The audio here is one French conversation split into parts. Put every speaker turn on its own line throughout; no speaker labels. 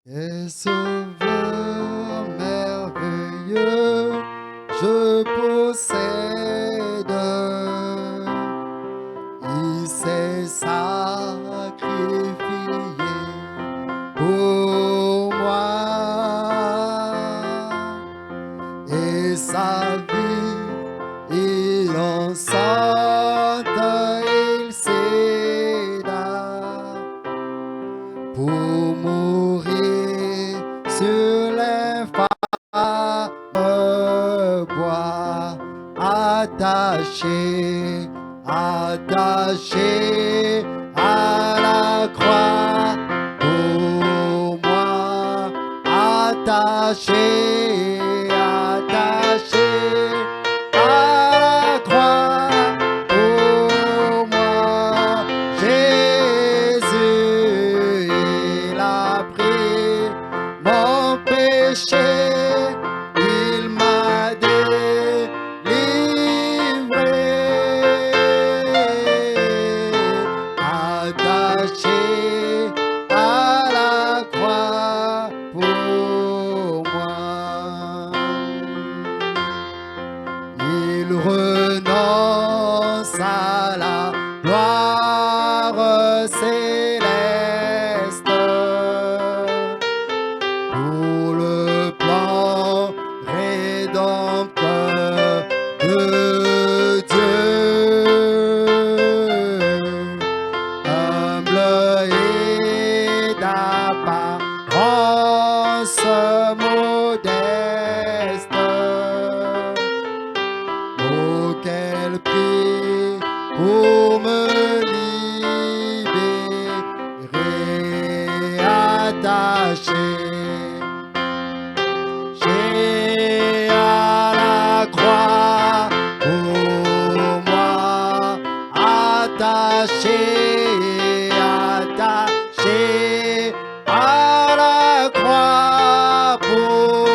Et sauveur merveilleux, je possède. Il s'est sacrifié pour moi. Et sa vie, il en sorte, il céda pour mourir sur l'infâme bois, attaché, attaché à la croix pour moi, attaché, attaché à la croix pour moi, Jésus, il a pris mon péché, il m'a délivré, attaché à la croix pour moi. Il renonce à la gloire céleste pour le plan rédempteur de Dieu. Humble et d'apparence modeste, oh quel prix pour me libérer, attaché. J'ai à la croix pour moi, attaché, attaché à la croix pour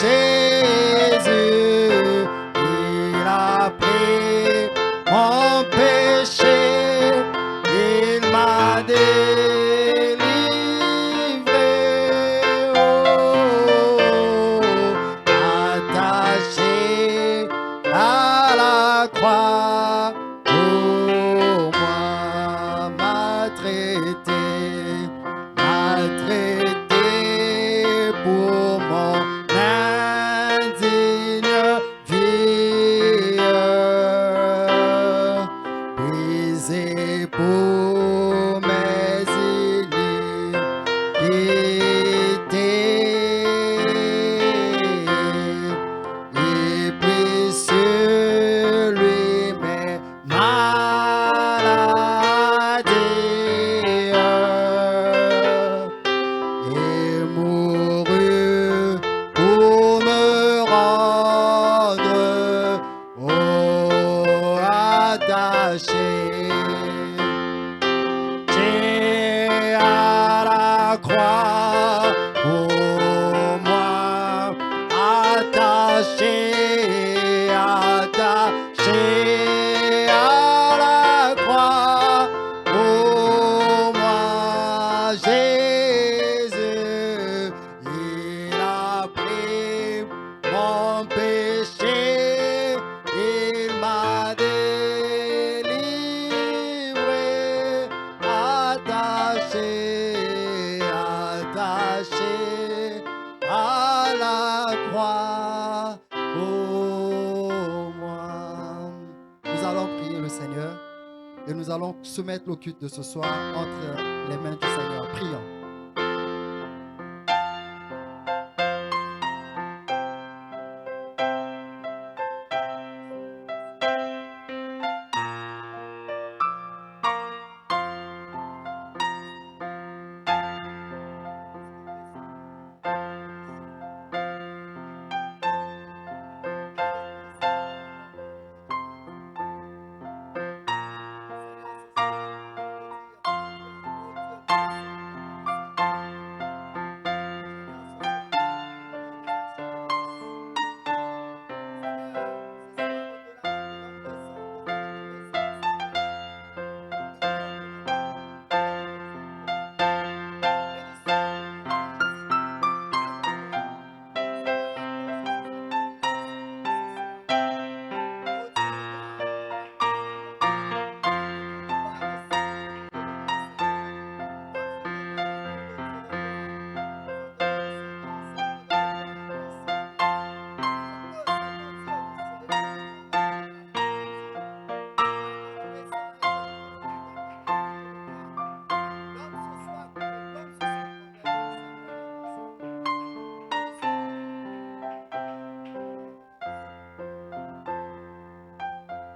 Jésus. Il a pris mon péché, il m'a délivré, attaché à la croix pour moi, maltraité, maltraité pour mon indigne vie, brisé pour mes iniquités, et puis sur lui mes maladies, et mourut pour me rendre attaché. J'ai à la croix pour moi, attaché, attaché à la croix pour moi, Jésus, il a pris mon péché, il m'a délivré, attaché, attaché à la croix pour moi. Nous allons prier le Seigneur et nous allons soumettre le culte de ce soir entre les mains du Seigneur. Prions.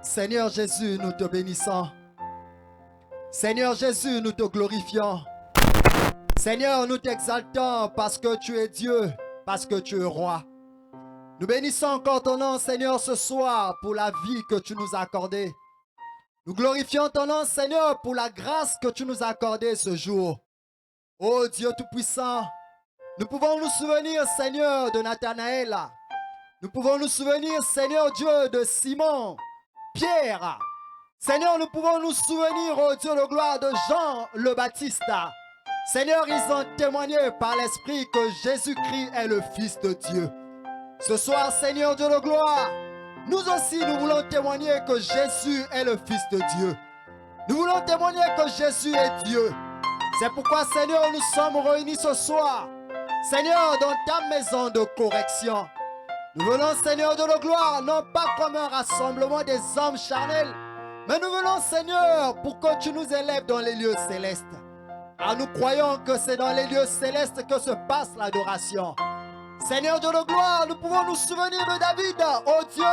Seigneur Jésus, nous te bénissons. Seigneur Jésus, nous te glorifions. Seigneur, nous t'exaltons parce que tu es Dieu, parce que tu es roi. Nous bénissons encore ton nom, Seigneur, ce soir pour la vie que tu nous as accordée. Nous glorifions ton nom, Seigneur, pour la grâce que tu nous as accordée ce jour. Ô Dieu Tout-Puissant, nous pouvons nous souvenir, Seigneur, de Nathanaël. Nous pouvons nous souvenir, Seigneur Dieu, de Simon, Pierre. Seigneur, nous pouvons nous souvenir, ô Dieu de gloire, de Jean le Baptiste. Seigneur, ils ont témoigné par l'Esprit que Jésus-Christ est le Fils de Dieu. Ce soir, Seigneur Dieu de gloire, nous aussi, nous voulons témoigner que Jésus est le Fils de Dieu. Nous voulons témoigner que Jésus est Dieu. C'est pourquoi, Seigneur, nous sommes réunis ce soir. Seigneur, dans ta maison de correction. Nous venons, Seigneur Dieu de gloire, non pas comme un rassemblement des hommes charnels, mais nous venons, Seigneur, pour que tu nous élèves dans les lieux célestes. Car nous croyons que c'est dans les lieux célestes que se passe l'adoration. Seigneur Dieu de gloire, nous pouvons nous souvenir de David. Oh Dieu,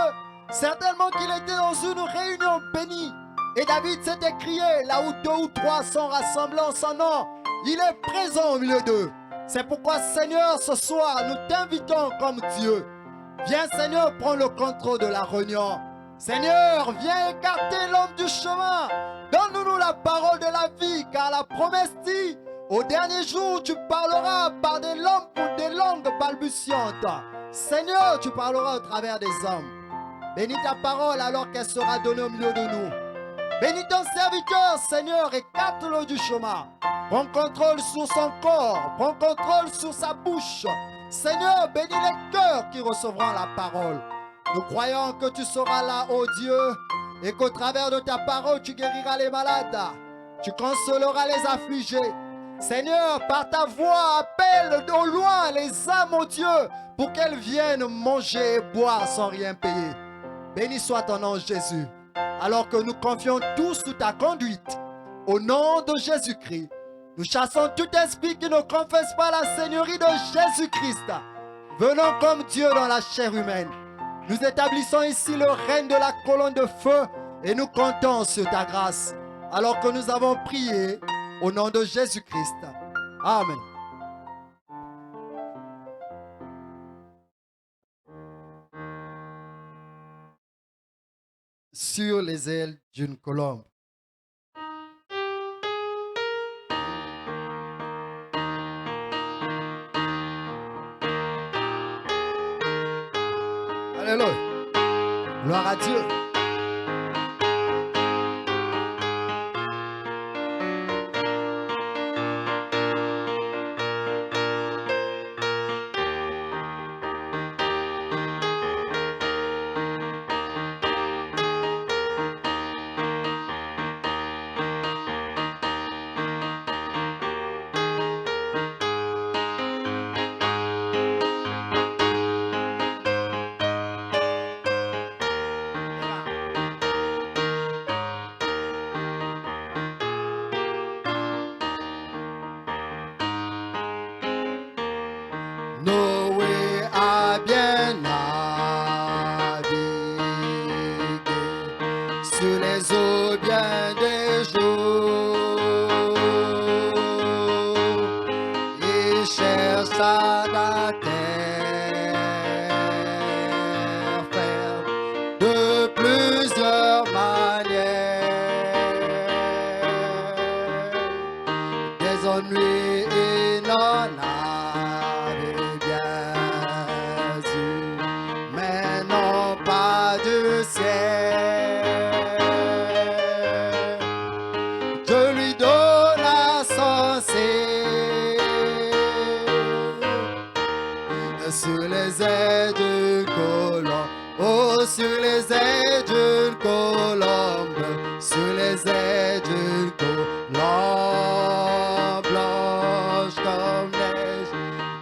certainement qu'il était dans une réunion bénie. Et David s'est écrié, là où 2 ou 3 sont rassemblés en son nom, il est présent au milieu d'eux. C'est pourquoi, Seigneur, ce soir, nous t'invitons comme Dieu. Viens, Seigneur, prendre le contrôle de la réunion. Seigneur, viens écarter l'homme du chemin. Donne-nous la parole de la vie, car la promesse dit, au dernier jour, tu parleras par des langues balbutiantes. Seigneur, tu parleras au travers des hommes. Bénis ta parole alors qu'elle sera donnée au milieu de nous. Bénis ton serviteur, Seigneur, écarte-le du chemin. Prends contrôle sur son corps, prends contrôle sur sa bouche. Seigneur, bénis les cœurs qui recevront la parole. Nous croyons que tu seras là, ô Dieu, et qu'au travers de ta parole, tu guériras les malades. Tu consoleras les affligés. Seigneur, par ta voix, appelle au loin les âmes, ô Dieu, pour qu'elles viennent manger et boire sans rien payer. Béni soit ton nom, Jésus, alors que nous confions tous sous ta conduite. Au nom de Jésus-Christ, nous chassons tout esprit qui ne confesse pas la Seigneurie de Jésus-Christ. Venons comme Dieu dans la chair humaine. Nous établissons ici le règne de la colonne de feu et nous comptons sur ta grâce. Alors que nous avons prié au nom de Jésus-Christ. Amen. Sur les ailes d'une colombe. Alléluia. Gloire à Dieu. Noé a bien navigué sur les eaux bien des jours. Il chercha la terre ferme de plusieurs manières. Des ennuis il en a. Sur les ailes d'une colombe, oh sur les ailes d'une colombe, sur les ailes d'une colombe, blanche comme neige,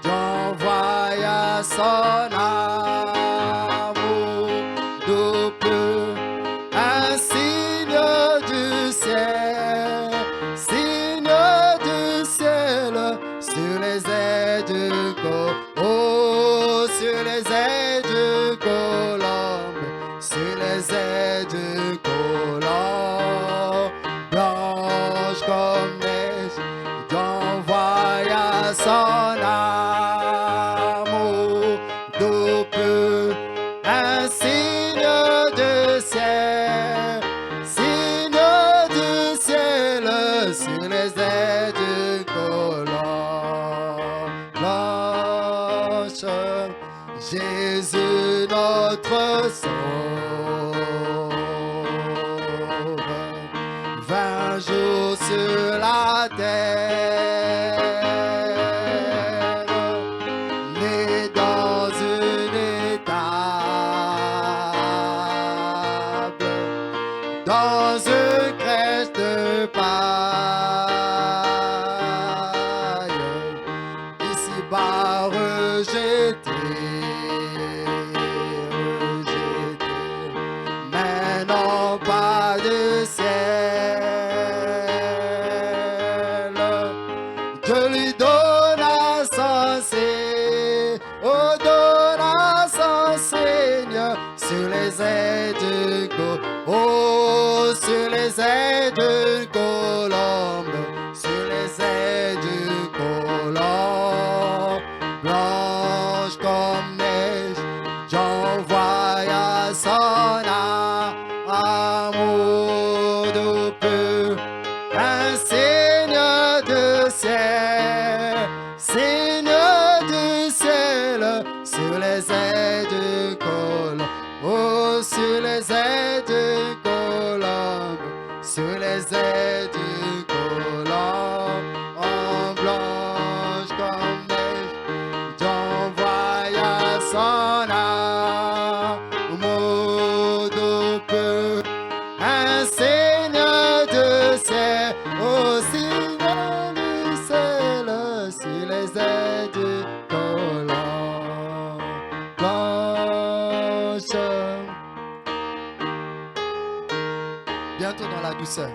j'envoya son amour double, un signe du ciel, sur les ailes d'une colombe. Sur les ailes d'une colombe, sur les ailes sur la terre, né dans une étable, dans une crèche de paille, ici-bas rejeté, mais non pas de ciel. Dieu lui donna son Seigneur, oh donna son Seigneur sur les ailes d'une colombe, oh sur les ailes d'une colombe, sur les ailes d'une colombe, blanche comme neige, j'envoya son amour de peu, un Seigneur du ciel, Seigneur du ciel, sur les ailes du colombe, oh sur les ailes du colombe, sur les ailes du colombe, en blanche comme neige, j'envoya son amour de peu, un Seigneur du ciel, oh Seigneur du ciel, sur les ailes du colombe blanche. Bientôt dans la douceur.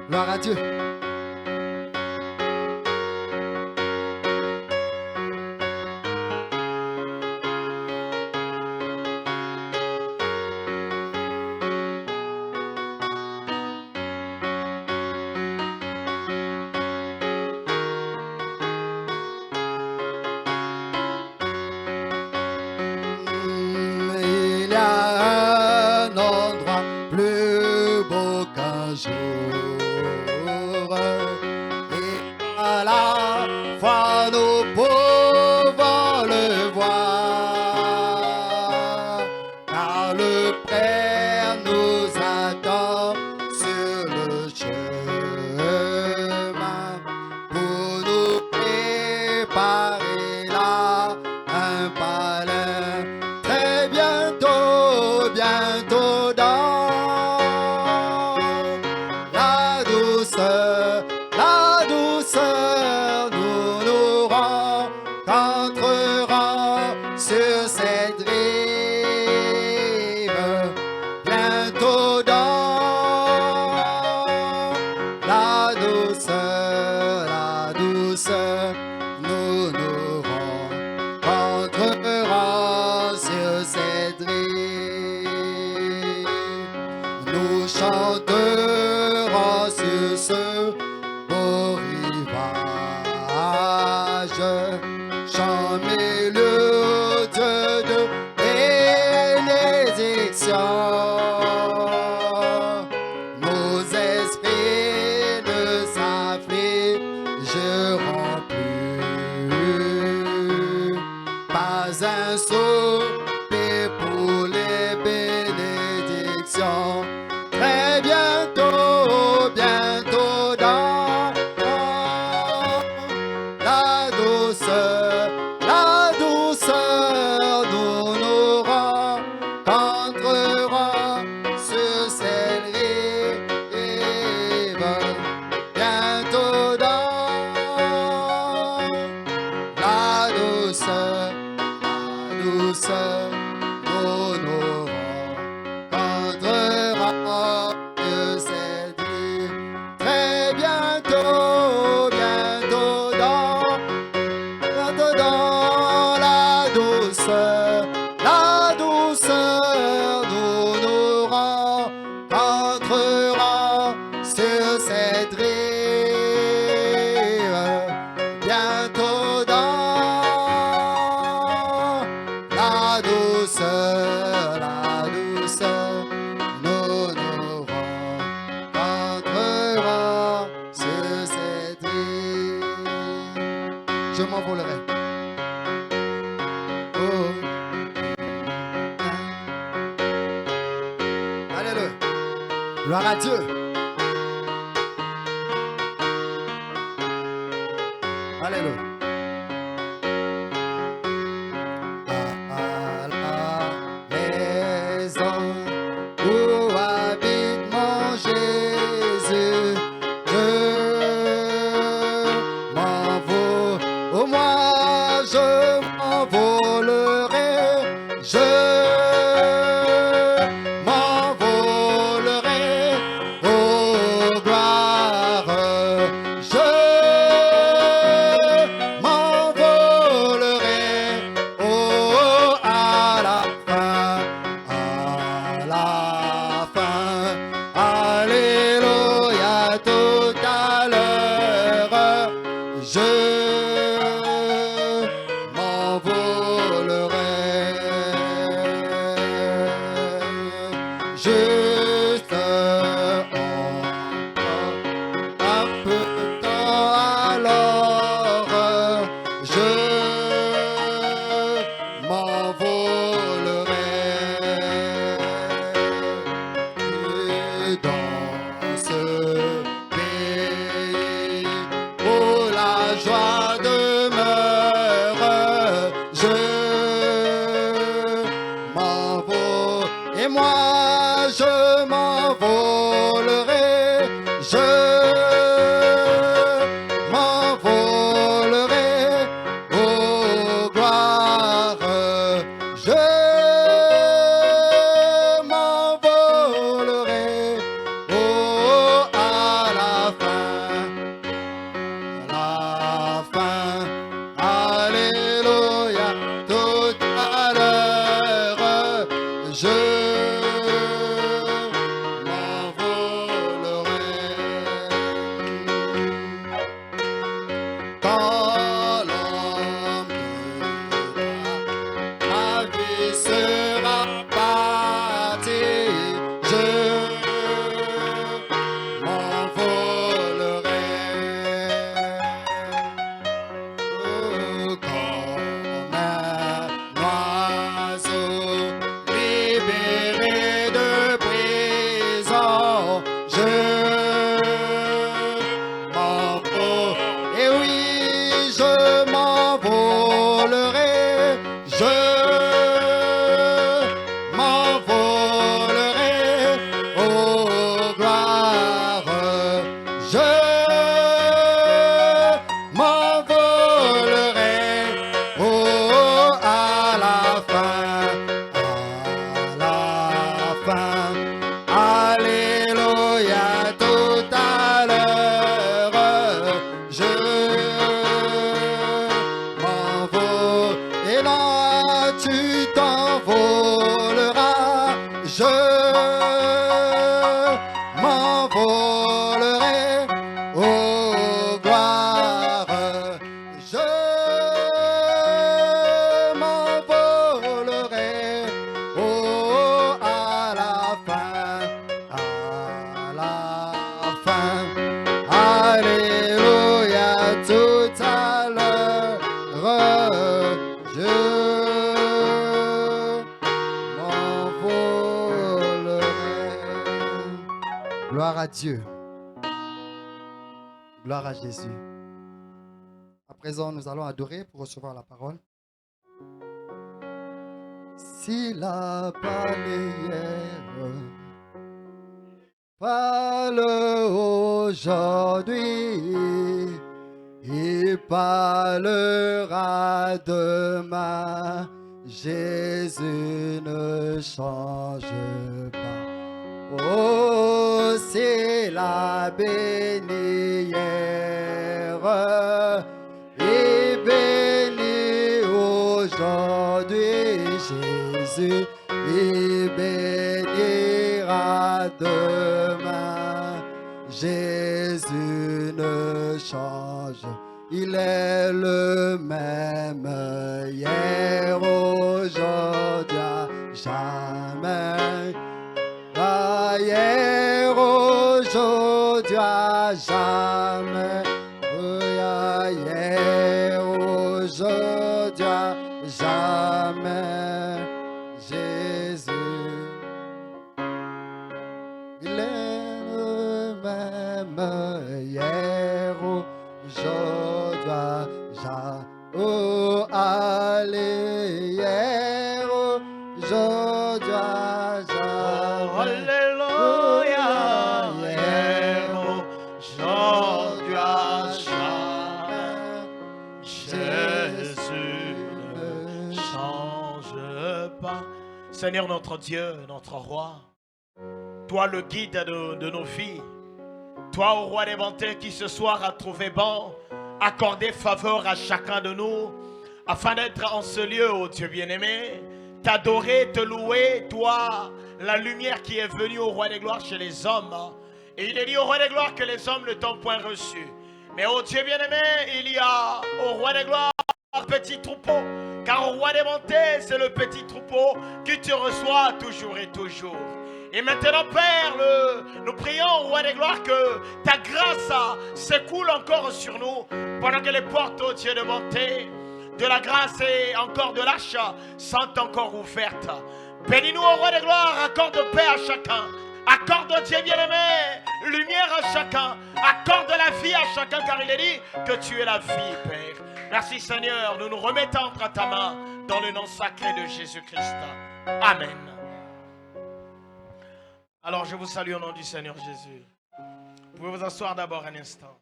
Gloire à Dieu. Il y a un endroit plus beau qu'un jour, et à la fois nous pouvons le voir, car le Père nous attend sur le chemin pour nous préparer là un palais. Très bientôt, bientôt dans la douceur, nous nous rencontrerons sur cette rive. Bientôt dans la douceur, nous nous rencontrerons sur cette rive. Nous chanterons sur ce beau rivage, chant mélodieux de bénédiction. Nos esprits ne s'affligeront plus, pas un soupir pour les bénédictions. Très bientôt, bientôt dans la douceur, nous nous rencontrerons sur cette rive. Bientôt dans la douceur, nous nous rencontrerons sur cette rive. Très bientôt, bientôt dans la douceur, nous nous rencontrerons sur cette rive. Bientôt dans la douceur, nous nous rencontrerons sur cette rive. Je m'envolerai. Oh. Gloire à Dieu. Alléluia. À la maison où habite mon Jésus, je m'envole. Oh, moi, je m'envolerai. M'envolerai aux gloires. M'envolerai à la fin. Alléluia, tout à l'heure. Juste encore un peu de temps, alors je m'envolerai. Et dans ce pays où la joie demeure, je m'envole. Et moi, je m'envolerai. Je m'envolerai aux gloires. Je m'envolerai à la fin. Alléluia, tout à l'heure. Je quand l'homme ma vie sera partie, je m'envolerai. Comme un oiseau libéré de prison, je m'envole. Et oui, je m'envolerai. Je m'envolerai aux gloires. Je m'envolerai à la fin. Alléluia, tout à l'heure. Je m'envole. Et là, tu t'envoleras. Je m'envolerai aux gloires. Je m'envolerai à la fin. Alléluia, tout à l'heure. Je m'envolerai. Gloire à Dieu. Gloire à Jésus. À présent, nous allons adorer pour recevoir la parole. Si la bannière parle aujourd'hui, il parlera demain. Jésus ne change pas. Oh, c'est la bénière et béni aujourd'hui Jésus, il bénira demain. Jésus ne change, il est le même hier, aujourd'hui, à jamais. Hier, aujourd'hui, à jamais. Hier, aujourd'hui, à jamais. Jésus, il est hier, aujourd'hui, oh, allez, hier, aujourd'hui,
Oh, Alléluia, hier, aujourd'hui, jamais. Jésus ne change pas. Seigneur notre Dieu, notre roi, toi le guide de nos vies, toi au roi des bontés qui ce soir a trouvé bon accorder faveur à chacun de nous afin d'être en ce lieu, ô Dieu bien-aimé, t'adorer, te louer, toi, la lumière qui est venue au roi des gloires chez les hommes. Et il est dit au roi des gloires que les hommes ne t'ont point reçu. Mais ô Dieu bien-aimé, il y a au roi des gloires un petit troupeau. Car au roi des bontés, c'est le petit troupeau qui te reçoit toujours et toujours. Et maintenant, Père, nous prions au roi des gloires que ta grâce s'écoule encore sur nous pendant que les portes, ô Dieu de bonté, de la grâce et encore de l'achat sont encore ouvertes. Bénis-nous au roi des gloires, accorde paix à chacun. Accorde, Dieu bien-aimé, lumière à chacun. Accorde la vie à chacun, car il est dit que tu es la vie, Père. Merci Seigneur, nous nous remettons entre ta main dans le nom sacré de Jésus-Christ. Amen. Alors je vous salue au nom du Seigneur Jésus. Vous pouvez vous asseoir d'abord un instant.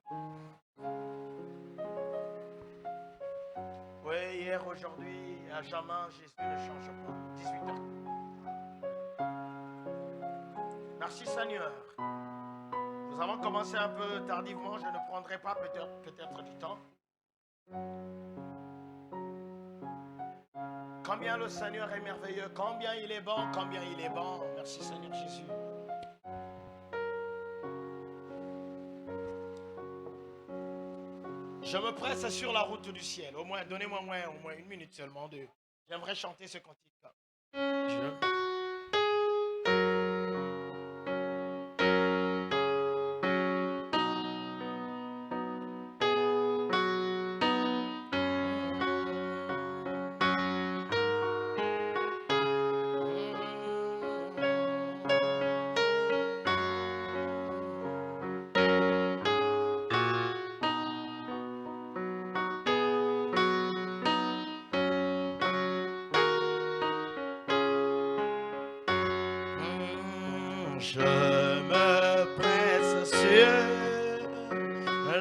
Oui, hier, aujourd'hui, à jamais, Jésus ne change pas. 18h. Merci Seigneur. Nous avons commencé un peu tardivement, je ne prendrai pas peut-être du temps. Combien le Seigneur est merveilleux, combien il est bon, combien il est bon. Merci Seigneur Jésus. Je me presse sur la route du ciel. Au moins, donnez-moi au moins une minute seulement. J'aimerais chanter ce cantique-là. Je me presse sur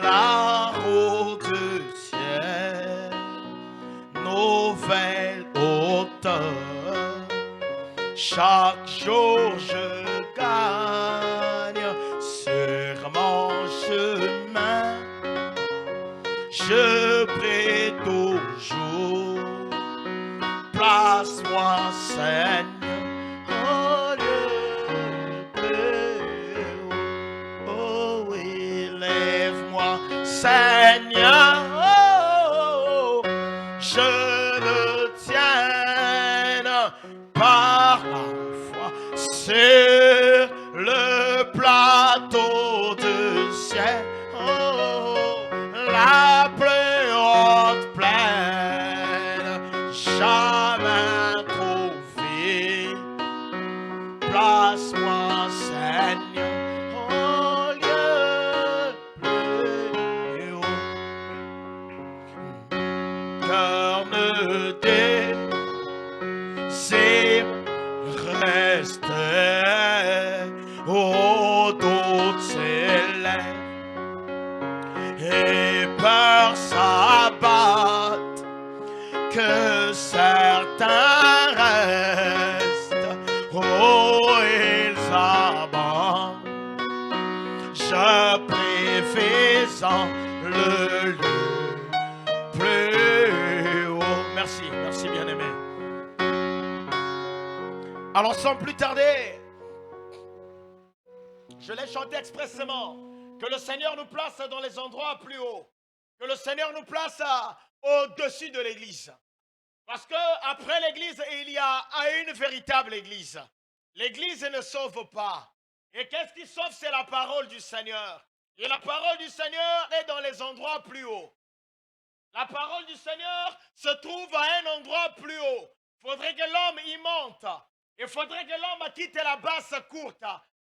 la route du ciel, nouvelle hauteur. Chaque jour je gagne sur mon chemin. Je prie toujours, place-moi Seigneur. Seigneur, oh, je le tiens par la foi sur le plateau du ciel, oh, la plus haute plaine, jamais trouvée. Place-moi, Seigneur. Au dos de ses lèvres et peur s'abatte que certains restent, oh ils abandonnent. Je préfère le lieu plus haut. Merci bien-aimé. Alors sans plus tarder, je l'ai chanté expressément, que le Seigneur nous place dans les endroits plus hauts, que le Seigneur nous place au-dessus de l'église. Parce qu'après l'église, il y a une véritable église. L'église ne sauve pas. Et qu'est-ce qui sauve? C'est la parole du Seigneur. Et la parole du Seigneur est dans les endroits plus hauts. La parole du Seigneur se trouve à un endroit plus haut. Il faudrait que l'homme y monte. Il faudrait que l'homme quitte la basse courte.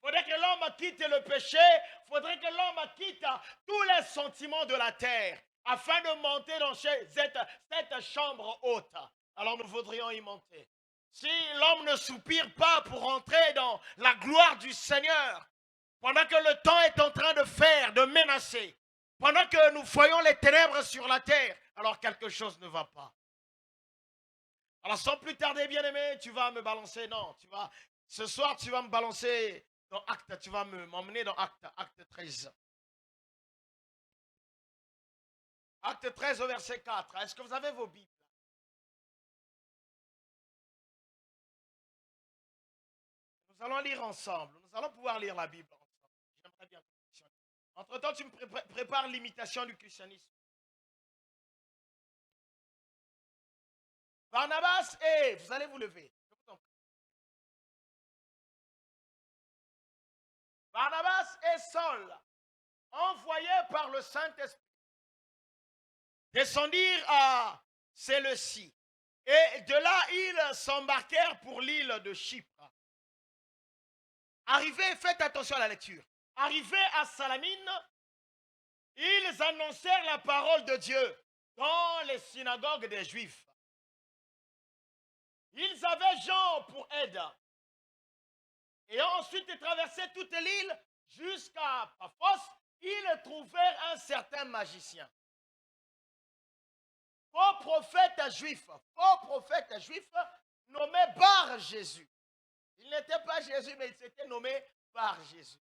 faudrait que l'homme quitte le péché. Faudrait que l'homme quitte tous les sentiments de la terre afin de monter dans cette chambre haute. Alors nous voudrions y monter. Si l'homme ne soupire pas pour entrer dans la gloire du Seigneur, pendant que le temps est en train de faire, de menacer, pendant que nous voyons les ténèbres sur la terre, alors quelque chose ne va pas. Alors sans plus tarder, bien-aimé, tu vas me balancer, non, ce soir tu vas me balancer dans Acte, tu vas m'emmener dans Acte 13. Acte 13 au verset 4. Est-ce que vous avez vos Bibles? Nous allons lire ensemble. Nous allons pouvoir lire la Bible ensemble. J'aimerais bien. Entre-temps, tu me prépares l'imitation du christianisme. Barnabas et... Vous allez vous lever. Barnabas et Saul, envoyés par le Saint-Esprit, descendirent à Séleucie. Et de là, ils s'embarquèrent pour l'île de Chypre. Arrivés, faites attention à la lecture. Arrivés à Salamine, ils annoncèrent la parole de Dieu dans les synagogues des Juifs. Ils avaient Jean pour aide. Et ensuite, ils traversaient toute l'île jusqu'à Paphos. Ils trouvèrent un certain magicien. Faux prophète juif nommé Bar Jésus. Il n'était pas Jésus, mais il s'était nommé Bar Jésus.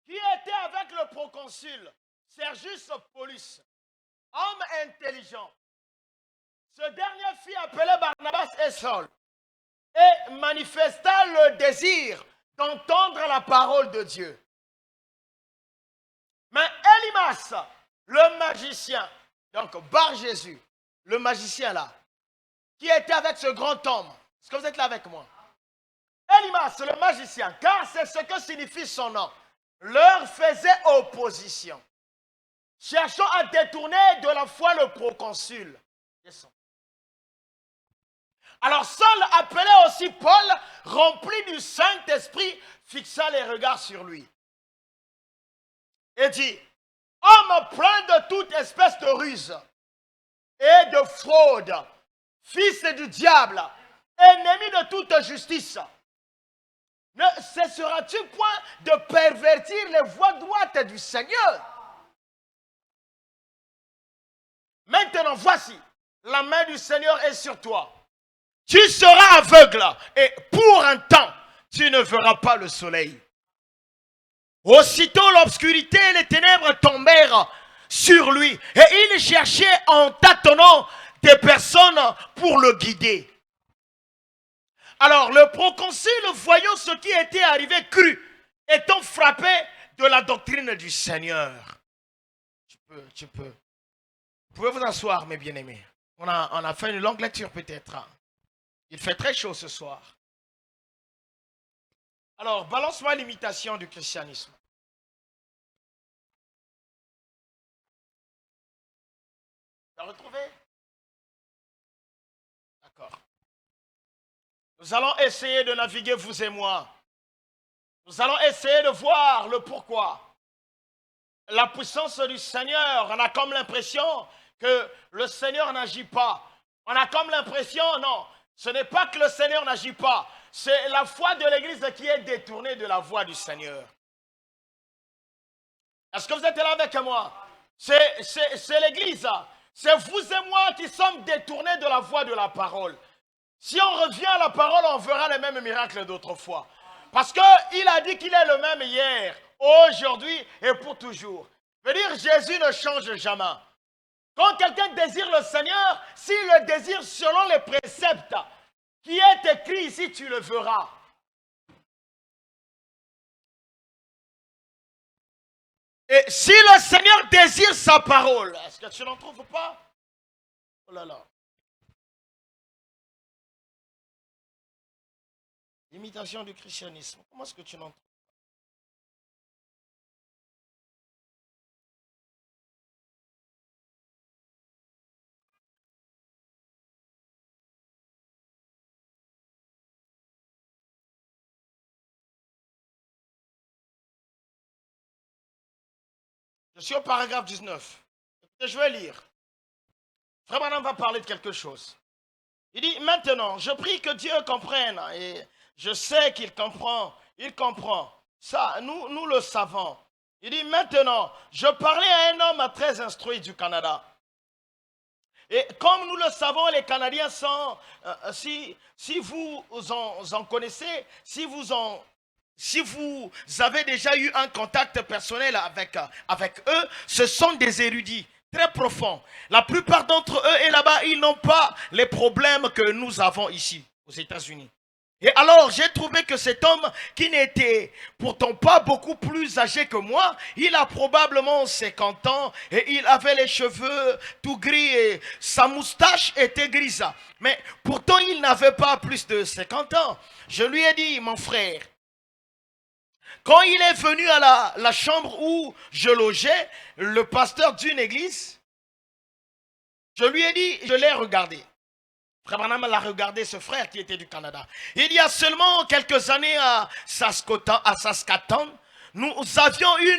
Qui était avec le proconsul Sergius Paulus, homme intelligent. Ce dernier fit appeler Barnabas et Saul et manifesta le désir d'entendre la parole de Dieu. Mais Elimas, le magicien, donc Bar Jésus, le magicien là, qui était avec ce grand homme, est-ce que vous êtes là avec moi? Elimas, le magicien, car c'est ce que signifie son nom, leur faisait opposition, cherchant à détourner de la foi le proconsul. Alors Saul appelait aussi Paul, rempli du Saint-Esprit, fixa les regards sur lui et dit: homme plein de toute espèce de ruse et de fraude, fils du diable, ennemi de toute justice, ne cesseras-tu point de pervertir les voies droites du Seigneur? Maintenant, voici, la main du Seigneur est sur toi. Tu seras aveugle et pour un temps, tu ne verras pas le soleil. Aussitôt, l'obscurité et les ténèbres tombèrent sur lui et il cherchait en tâtonnant des personnes pour le guider. Alors, le proconsul, voyant ce qui était arrivé, crut, étant frappé de la doctrine du Seigneur. Vous pouvez vous asseoir, mes bien-aimés. On a fait une longue lecture peut-être. Il fait très chaud ce soir. Alors, balance-moi l'imitation du christianisme. Tu as retrouvé? D'accord. Nous allons essayer de naviguer, vous et moi. Nous allons essayer de voir le pourquoi. La puissance du Seigneur, on a comme l'impression que le Seigneur n'agit pas. On a comme l'impression, non, ce n'est pas que le Seigneur n'agit pas. C'est la foi de l'Église qui est détournée de la voie du Seigneur. Est-ce que vous êtes là avec moi? C'est l'Église. C'est vous et moi qui sommes détournés de la voie de la parole. Si on revient à la parole, on verra les mêmes miracles d'autrefois. Parce qu'il a dit qu'il est le même hier, aujourd'hui et pour toujours. Veut dire Jésus ne change jamais. Quand quelqu'un désire le Seigneur, s'il le désire selon les préceptes qui est écrit ici, tu le verras. Et si le Seigneur désire sa parole, est-ce que tu n'en trouves pas? Oh là là. L'imitation du christianisme. Comment est-ce que tu n'en trouves? Je suis au paragraphe 19. Et je vais lire. Frère Branham va parler de quelque chose. Il dit, maintenant, je prie que Dieu comprenne. Et je sais qu'il comprend. Il comprend. Ça, nous le savons. Il dit, maintenant, je parlais à un homme très instruit du Canada. Et comme nous le savons, les Canadiens sont, si vous en connaissez, si vous avez déjà eu un contact personnel avec eux, ce sont des érudits très profonds. La plupart d'entre eux, et là-bas, ils n'ont pas les problèmes que nous avons ici, aux États-Unis. Et alors, j'ai trouvé que cet homme, qui n'était pourtant pas beaucoup plus âgé que moi, il a probablement 50 ans et il avait les cheveux tout gris et sa moustache était grise. Mais pourtant, il n'avait pas plus de 50 ans. Je lui ai dit, mon frère, quand il est venu à la chambre où je logeais, le pasteur d'une église, je lui ai dit, je l'ai regardé. Frère Branham l'a regardé, ce frère qui était du Canada. Il y a seulement quelques années à Saskatoon, nous avions eu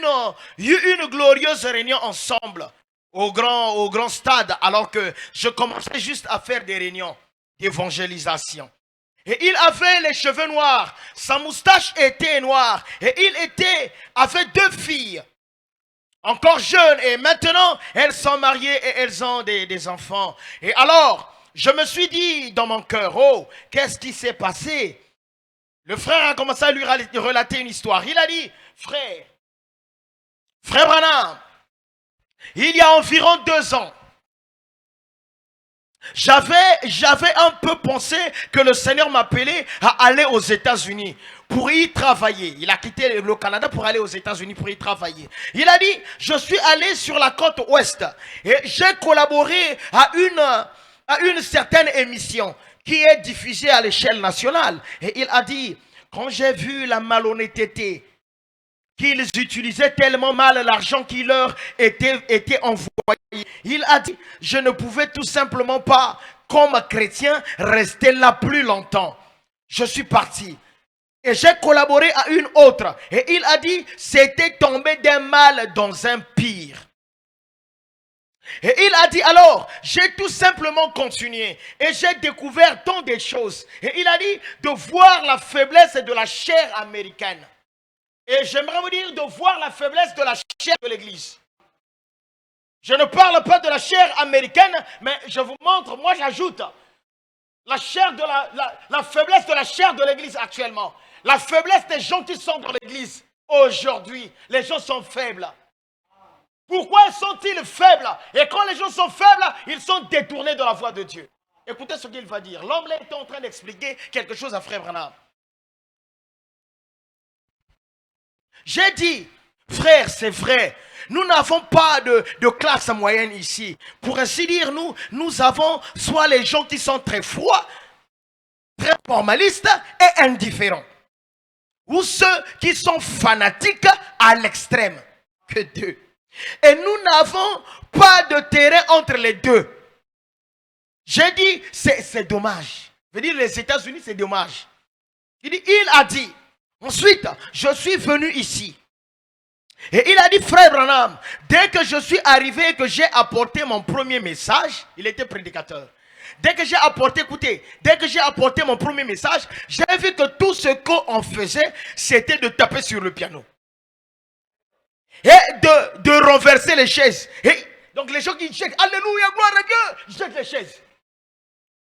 une glorieuse réunion ensemble au grand stade, alors que je commençais juste à faire des réunions d'évangélisation. Et il avait les cheveux noirs, sa moustache était noire, et il avait 2 filles, encore jeunes, et maintenant elles sont mariées et elles ont des enfants. Et alors, je me suis dit dans mon cœur, oh, qu'est-ce qui s'est passé? Le frère a commencé à lui relater une histoire. Il a dit, frère Branham, il y a environ 2 ans, j'avais un peu pensé que le Seigneur m'appelait à aller aux États-Unis pour y travailler. Il a quitté le Canada pour aller aux États-Unis pour y travailler. Il a dit, je suis allé sur la côte ouest et j'ai collaboré à une certaine émission qui est diffusée à l'échelle nationale. Et il a dit, quand j'ai vu la malhonnêteté, qu'ils utilisaient tellement mal l'argent qui leur était envoyé, il a dit, je ne pouvais tout simplement pas, comme chrétien, rester là plus longtemps. Je suis parti. Et j'ai collaboré à une autre. Et il a dit, c'était tombé d'un mal dans un pire. Et il a dit, alors, j'ai tout simplement continué. Et j'ai découvert tant de choses. Et il a dit, de voir la faiblesse de la chair américaine. Et j'aimerais vous dire, de voir la faiblesse de la chair de l'Église. Je ne parle pas de la chair américaine, mais je vous montre, moi j'ajoute, la faiblesse de la chair de l'Église actuellement. La faiblesse des gens qui sont dans l'Église aujourd'hui. Les gens sont faibles. Pourquoi sont-ils faibles? Et quand les gens sont faibles, ils sont détournés de la voie de Dieu. Écoutez ce qu'il va dire. L'homme là est en train d'expliquer quelque chose à Frère Branham. J'ai dit, frère, c'est vrai, nous n'avons pas de classe moyenne ici. Pour ainsi dire, nous avons soit les gens qui sont très froids, très formalistes et indifférents. Ou ceux qui sont fanatiques à l'extrême. Que Dieu. Et nous n'avons pas de terrain entre les deux. J'ai dit, c'est dommage. Je veux dire, les États-Unis, c'est dommage. Il a dit, ensuite, je suis venu ici. Et il a dit, frère Branham, dès que je suis arrivé et que j'ai apporté mon premier message, il était prédicateur. Dès que j'ai apporté mon premier message, j'ai vu que tout ce qu'on faisait, c'était de taper sur le piano. Et de renverser les chaises. Et donc les gens qui jettent, alléluia, gloire à Dieu, jettent les chaises.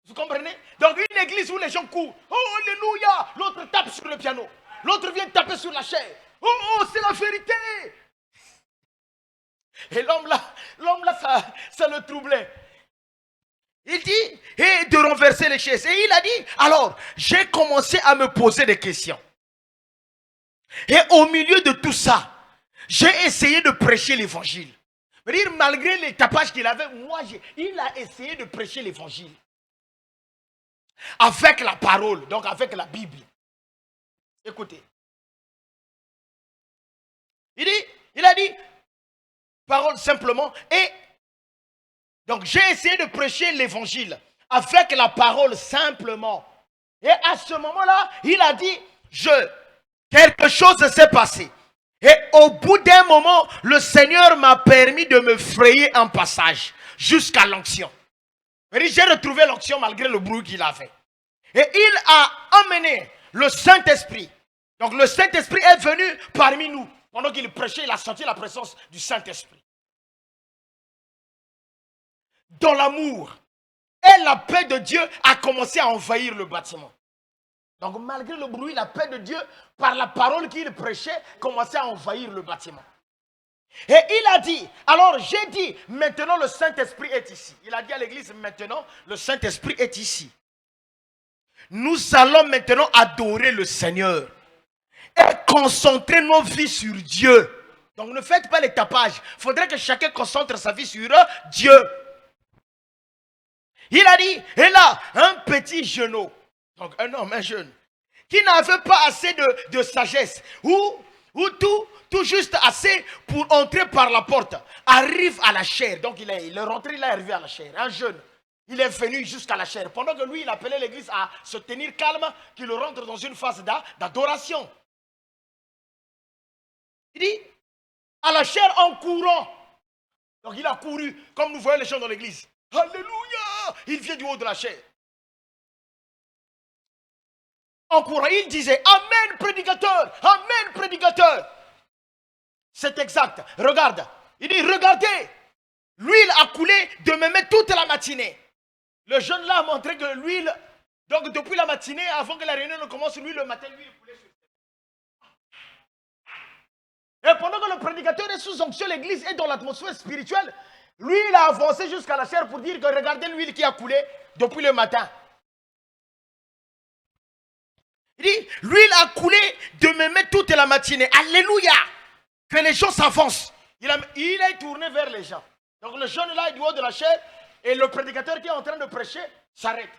Vous comprenez? Donc une église où les gens courent, oh alléluia, l'autre tape sur le piano. L'autre vient taper sur la chaise. Oh, c'est la vérité. Et l'homme là, ça le troublait. Il dit, et de renverser les chaises. Et il a dit, alors, j'ai commencé à me poser des questions. Et au milieu de tout ça, j'ai essayé de prêcher l'évangile. Malgré les tapages qu'il avait, il a essayé de prêcher l'évangile. Avec la parole, donc avec la Bible. Écoutez. Il a dit, parole simplement, et donc j'ai essayé de prêcher l'évangile avec la parole simplement. Et à ce moment-là, il a dit, quelque chose s'est passé. Et au bout d'un moment, le Seigneur m'a permis de me frayer un passage jusqu'à l'onction. J'ai retrouvé l'onction malgré le bruit qu'il a fait. Et il a amené le Saint-Esprit. Donc le Saint-Esprit est venu parmi nous. Pendant qu'il prêchait, il a senti la présence du Saint-Esprit. Dans l'amour et la paix de Dieu a commencé à envahir le bâtiment. Donc malgré le bruit, la paix de Dieu, par la parole qu'il prêchait, commençait à envahir le bâtiment. Et il a dit, alors j'ai dit, maintenant le Saint-Esprit est ici. Il a dit à l'église, maintenant le Saint-Esprit est ici. Nous allons maintenant adorer le Seigneur et concentrer nos vies sur Dieu. Donc ne faites pas les tapages. Il faudrait que chacun concentre sa vie sur Dieu. Il a dit, et là, un petit genou, donc un homme, un jeune, qui n'avait pas assez de sagesse, ou tout juste assez pour entrer par la porte, arrive à la chair. Donc il est rentré, il est arrivé à la chair. Un jeune, il est venu jusqu'à la chair. Pendant que lui, il appelait l'église à se tenir calme, qu'il rentre dans une phase d'adoration. Il dit, à la chair en courant. Donc il a couru, comme nous voyons les gens dans l'église. Alléluia! Il vient du haut de la chair. En courant, il disait, Amen, prédicateur! Amen, prédicateur! C'est exact. Regarde. Il dit, regardez. L'huile a coulé de Mémé toute la matinée. Le jeune là a montré que l'huile, donc depuis la matinée, avant que la réunion ne commence, lui, le matin, l'huile coulait sur lui. Et pendant que le prédicateur est sous onction, l'église est dans l'atmosphère spirituelle, lui, il a avancé jusqu'à la chair pour dire que regardez l'huile qui a coulé depuis le matin. Il dit, l'huile a coulé de Mémé toute la matinée. Alléluia! Que les gens s'avancent. Il est tourné vers les gens. Donc le jeune là est du haut de la chair et le prédicateur qui est en train de prêcher s'arrête.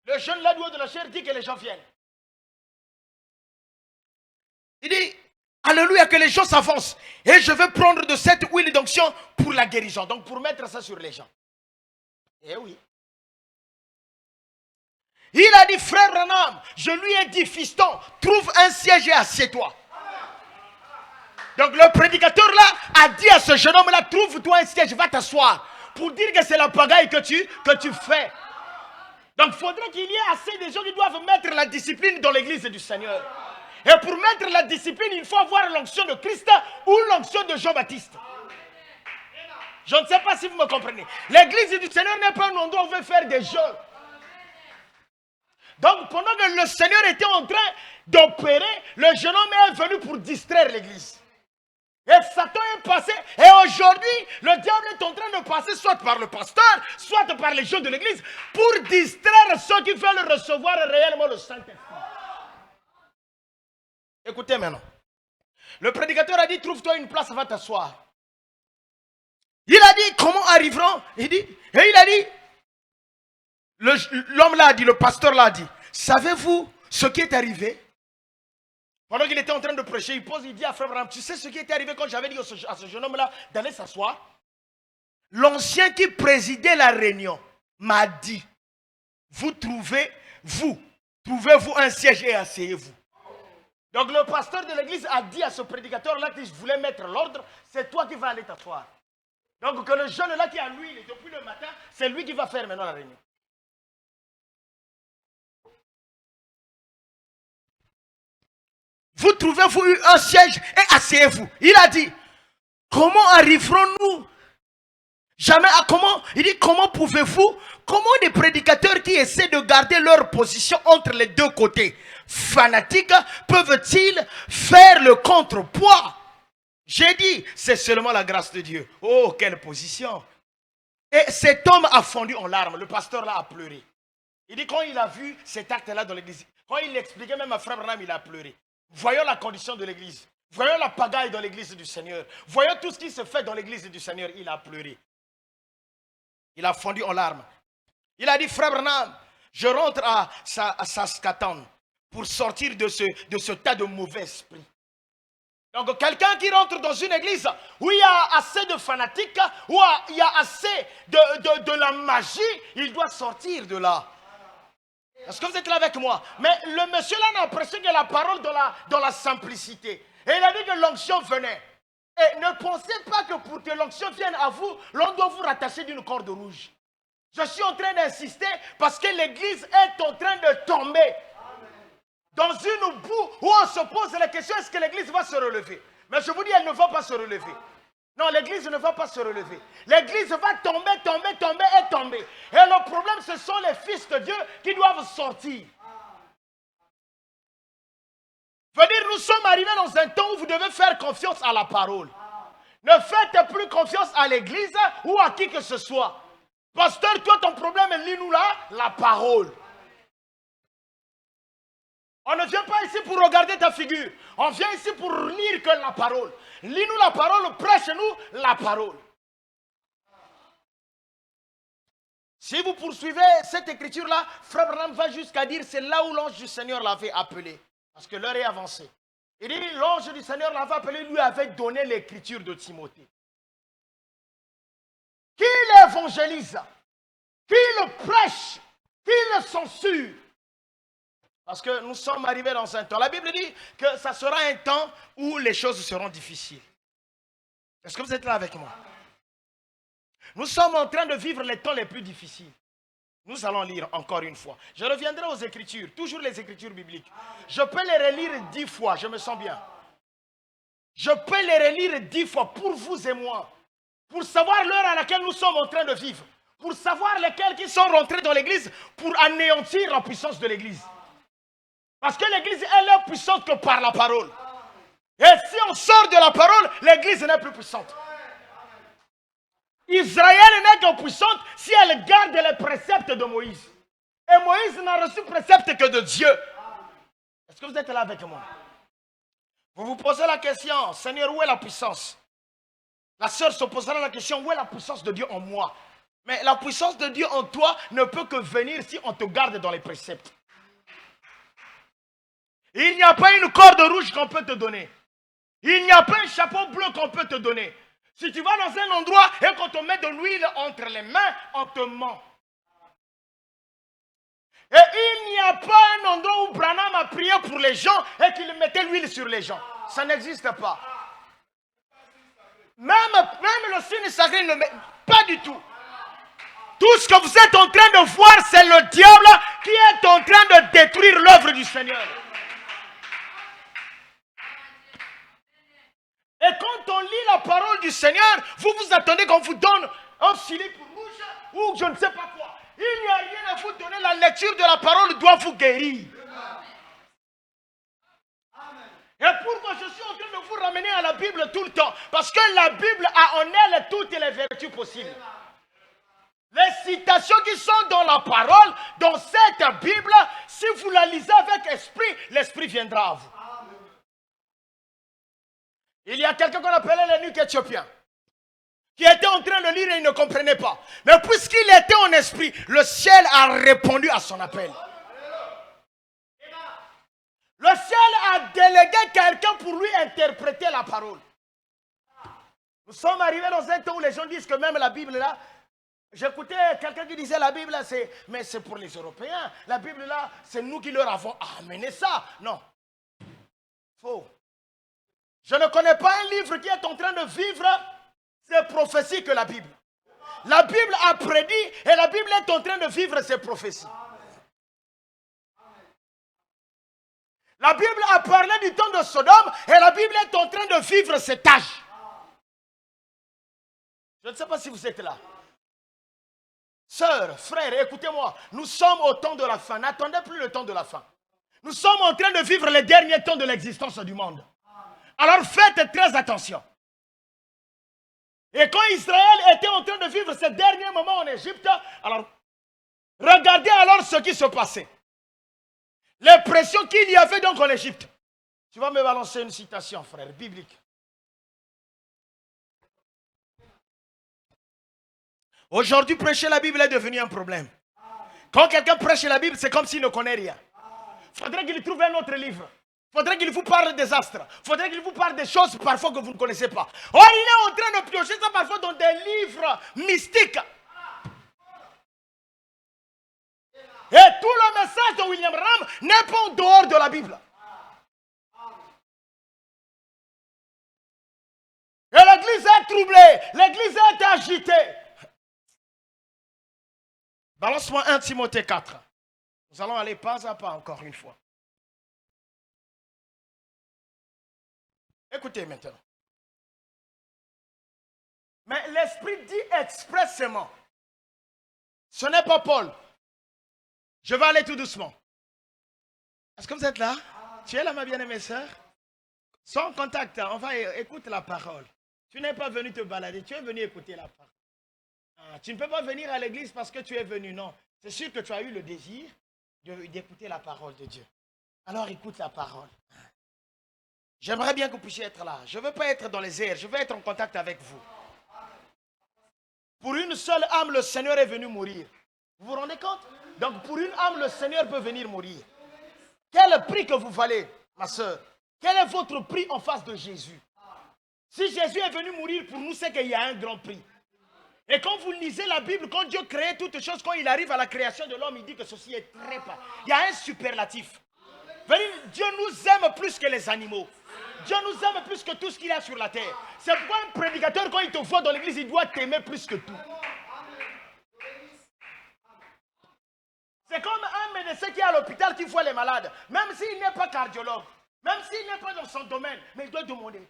Le jeune là du haut de la chair dit que les gens viennent. Il dit, alléluia, que les gens s'avancent. Et je vais prendre de cette huile d'onction pour la guérison. Donc pour mettre ça sur les gens. Eh oui. Il a dit, frère Branham, je lui ai dit, fiston, trouve un siège et assieds-toi. Donc le prédicateur là a dit à ce jeune homme là, trouve-toi un siège, va t'asseoir. Pour dire que c'est la pagaille que tu fais. Donc il faudrait qu'il y ait assez de gens qui doivent mettre la discipline dans l'église du Seigneur. Et pour mettre la discipline, il faut avoir l'onction de Christ ou l'onction de Jean-Baptiste. Je ne sais pas si vous me comprenez. L'église du Seigneur n'est pas un endroit où on veut faire des jeux. Donc pendant que le Seigneur était en train d'opérer, le jeune homme est venu pour distraire l'église. Et Satan est passé, et aujourd'hui, le diable est en train de passer soit par le pasteur, soit par les gens de l'église, pour distraire ceux qui veulent recevoir réellement le Saint-Esprit. Écoutez maintenant. Le prédicateur a dit, trouve-toi une place, va t'asseoir. Il a dit, comment arriveront? Il a dit, l'homme l'a dit, le pasteur l'a dit, savez-vous ce qui est arrivé? Pendant qu'il était en train de prêcher, il dit à Frère Branham, tu sais ce qui est arrivé quand j'avais dit à ce jeune homme-là d'aller s'asseoir? L'ancien qui présidait la réunion m'a dit, trouvez-vous un siège et asseyez-vous. Donc le pasteur de l'église a dit à ce prédicateur-là qui voulait mettre l'ordre, c'est toi qui vas aller t'asseoir. Donc que le jeune-là qui a l'huile depuis le matin, c'est lui qui va faire maintenant la réunion. Vous trouvez-vous un siège et asseyez-vous. Il a dit, comment arriverons-nous? Jamais à comment? Il dit, comment pouvez-vous? Comment des prédicateurs qui essaient de garder leur position entre les deux côtés fanatiques peuvent-ils faire le contrepoids? J'ai dit, c'est seulement la grâce de Dieu. Oh, quelle position! Et cet homme a fondu en larmes. Le pasteur là a pleuré. Il dit, quand il a vu cet acte-là dans l'église, quand il l'expliquait même à Frère Branham, il a pleuré. Voyons la condition de l'église. Voyons la pagaille dans l'église du Seigneur. Voyons tout ce qui se fait dans l'église du Seigneur. Il a pleuré. Il a fondu en larmes. Il a dit, Frère Branham, je rentre à Saskatoon pour sortir de ce tas de mauvais esprits. Donc quelqu'un qui rentre dans une église où il y a assez de fanatiques, où il y a assez de la magie, il doit sortir de là. Est-ce que vous êtes là avec moi? Mais le monsieur là n'a prêché que la parole dans la simplicité. Et il a dit que l'onction venait. Et ne pensez pas que pour que l'onction vienne à vous, l'on doit vous rattacher d'une corde rouge. Je suis en train d'insister parce que l'église est en train de tomber dans une boue où on se pose la question, est-ce que l'église va se relever? Mais je vous dis, elle ne va pas se relever. Non, l'église ne va pas se relever. L'église va tomber, tomber, tomber et tomber. Et le problème, ce sont les fils de Dieu qui doivent sortir. Veut dire, nous sommes arrivés dans un temps où vous devez faire confiance à la parole. Ne faites plus confiance à l'église ou à qui que ce soit. Pasteur, toi, ton problème, lis-nous là, la parole. On ne vient pas ici pour regarder ta figure. On vient ici pour lire que la parole. Lis-nous la parole, prêche-nous la parole. Si vous poursuivez cette écriture-là, Frère Branham va jusqu'à dire c'est là où l'ange du Seigneur l'avait appelé. Parce que l'heure est avancée. Il dit l'ange du Seigneur l'avait appelé, lui avait donné l'écriture de Timothée. Qui l'évangélise, qui le prêche, qui le censure. Parce que nous sommes arrivés dans un temps. La Bible dit que ça sera un temps où les choses seront difficiles. Est-ce que vous êtes là avec moi? Nous sommes en train de vivre les temps les plus difficiles. Nous allons lire encore une fois. Je reviendrai aux Écritures, toujours les Écritures bibliques. Je peux les relire 10 fois, je me sens bien. Je peux les relire 10 fois pour vous et moi. Pour savoir l'heure à laquelle nous sommes en train de vivre. Pour savoir lesquels qui sont rentrés dans l'église pour anéantir la puissance de l'église. Parce que l'église, elle est puissante que par la parole. Et si on sort de la parole, l'église n'est plus puissante. Israël n'est que puissante si elle garde les préceptes de Moïse. Et Moïse n'a reçu précepte que de Dieu. Est-ce que vous êtes là avec moi? Vous vous posez la question, Seigneur, où est la puissance? La sœur se posera la question, où est la puissance de Dieu en moi? Mais la puissance de Dieu en toi ne peut que venir si on te garde dans les préceptes. Il n'y a pas une corde rouge qu'on peut te donner. Il n'y a pas un chapeau bleu qu'on peut te donner. Si tu vas dans un endroit et qu'on te met de l'huile entre les mains, on te ment. Et il n'y a pas un endroit où Branham a prié pour les gens et qu'il mettait l'huile sur les gens. Ça n'existe pas. Même le signe sacré ne met pas du tout. Tout ce que vous êtes en train de voir, c'est le diable qui est en train de détruire l'œuvre du Seigneur. Et quand on lit la parole du Seigneur, vous vous attendez qu'on vous donne un filet rouge ou je ne sais pas quoi. Il n'y a rien à vous donner. La lecture de la parole doit vous guérir. Et pourquoi je suis en train de vous ramener à la Bible tout le temps? Parce que la Bible a en elle toutes les vertus possibles. Les citations qui sont dans la parole, dans cette Bible, si vous la lisez avec esprit, l'esprit viendra à vous. Il y a quelqu'un qu'on appelait l'eunuque éthiopien, qui était en train de lire et il ne comprenait pas. Mais puisqu'il était en esprit, le ciel a répondu à son appel. Le ciel a délégué quelqu'un pour lui interpréter la parole. Nous sommes arrivés dans un temps où les gens disent que même la Bible là, j'écoutais quelqu'un qui disait la Bible là, mais c'est pour les Européens. La Bible là, c'est nous qui leur avons amené ça. Non. Faux. Je ne connais pas un livre qui est en train de vivre ces prophéties que la Bible. La Bible a prédit et la Bible est en train de vivre ces prophéties. La Bible a parlé du temps de Sodome et la Bible est en train de vivre cet âge. Je ne sais pas si vous êtes là. Sœurs, frères, écoutez-moi. Nous sommes au temps de la fin. N'attendez plus le temps de la fin. Nous sommes en train de vivre les derniers temps de l'existence du monde. Alors faites très attention. Et quand Israël était en train de vivre ces derniers moments en Égypte, alors regardez alors ce qui se passait. Les pressions qu'il y avait donc en Égypte. Tu vas me balancer une citation, frère, biblique. Aujourd'hui, prêcher la Bible est devenu un problème. Quand quelqu'un prêche la Bible, c'est comme s'il ne connaît rien. Il faudrait qu'il trouve un autre livre. Il faudrait qu'il vous parle des astres. Il faudrait qu'il vous parle des choses parfois que vous ne connaissez pas. Or, il est en train de piocher ça parfois dans des livres mystiques. Et tout le message de William Branham n'est pas en dehors de la Bible. est troublée. L'église est agitée. Balance-moi 1 Timothée 4. Nous allons aller pas à pas encore une fois. Écoutez maintenant. Mais l'Esprit dit expressément. Ce n'est pas Paul. Je vais aller tout doucement. Est-ce que vous êtes là? Tu es là, ma bien-aimée sœur? Sans contact, on va écouter la parole. Tu n'es pas venu te balader, tu es venu écouter la parole. Tu ne peux pas venir à l'église parce que tu es venu, non. C'est sûr que tu as eu le désir d'écouter la parole de Dieu. Alors écoute la parole. J'aimerais bien que vous puissiez être là. Je ne veux pas être dans les airs, je veux être en contact avec vous. Pour une seule âme, le Seigneur est venu mourir. Vous vous rendez compte? Donc pour une âme, le Seigneur peut venir mourir. Quel est le prix que vous valez, ma soeur? Quel est votre prix en face de Jésus? Si Jésus est venu mourir pour nous, c'est qu'il y a un grand prix. Et quand vous lisez la Bible, quand Dieu crée toutes choses, quand il arrive à la création de l'homme, il dit que ceci est très pas. Il y a un superlatif. Dieu nous aime plus que les animaux. Dieu nous aime plus que tout ce qu'il y a sur la terre. C'est pourquoi un prédicateur, quand il te voit dans l'église, il doit t'aimer plus que tout. C'est comme un médecin qui est à l'hôpital qui voit les malades. Même s'il n'est pas cardiologue, même s'il n'est pas dans son domaine, mais il doit demander.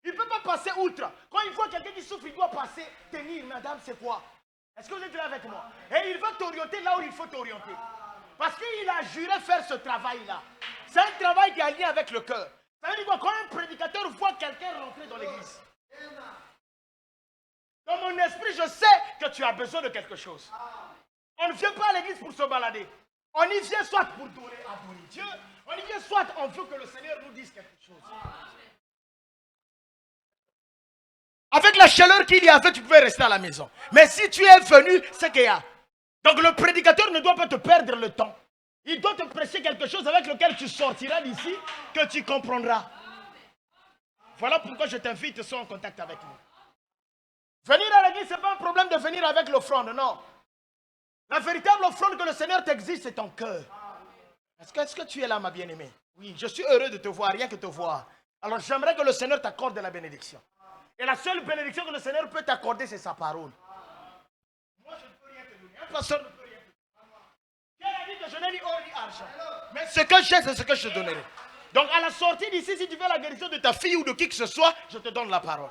Il ne peut pas passer outre. Quand il voit quelqu'un qui souffre, il doit passer, tenir. Madame, c'est quoi? Est-ce que vous êtes là avec moi? Et il va t'orienter là où il faut t'orienter. Parce qu'il a juré faire ce travail-là. C'est un travail qui a lien avec le cœur. Ça veut dire quoi? Quand un prédicateur voit quelqu'un rentrer dans l'église, dans mon esprit, je sais que tu as besoin de quelque chose. On ne vient pas à l'église pour se balader. On y vient soit pour adorer Dieu, on y vient soit on veut que le Seigneur nous dise quelque chose. Avec la chaleur qu'il y avait, tu pouvais rester à la maison. Mais si tu es venu, c'est qu'il y a. Donc le prédicateur ne doit pas te perdre le temps. Il doit te prêcher quelque chose avec lequel tu sortiras d'ici, que tu comprendras. Voilà pourquoi je t'invite à être en contact avec nous. Venir à l'église, ce n'est pas un problème de venir avec l'offrande, non. La véritable offrande que le Seigneur t'exige, c'est ton cœur. Est-ce que tu es là, ma bien-aimée? Oui, je suis heureux de te voir, rien que te voir. Alors j'aimerais que le Seigneur t'accorde la bénédiction. Et la seule bénédiction que le Seigneur peut t'accorder, c'est sa parole. Moi, je ne peux rien te donner. Un pasteur ne peut rien te donner. Dieu a dit que je n'ai ni or ni argent. Mais ce que j'ai, c'est ce que je te donnerai. Donc à la sortie d'ici, si tu veux la guérison de ta fille ou de qui que ce soit, je te donne la parole.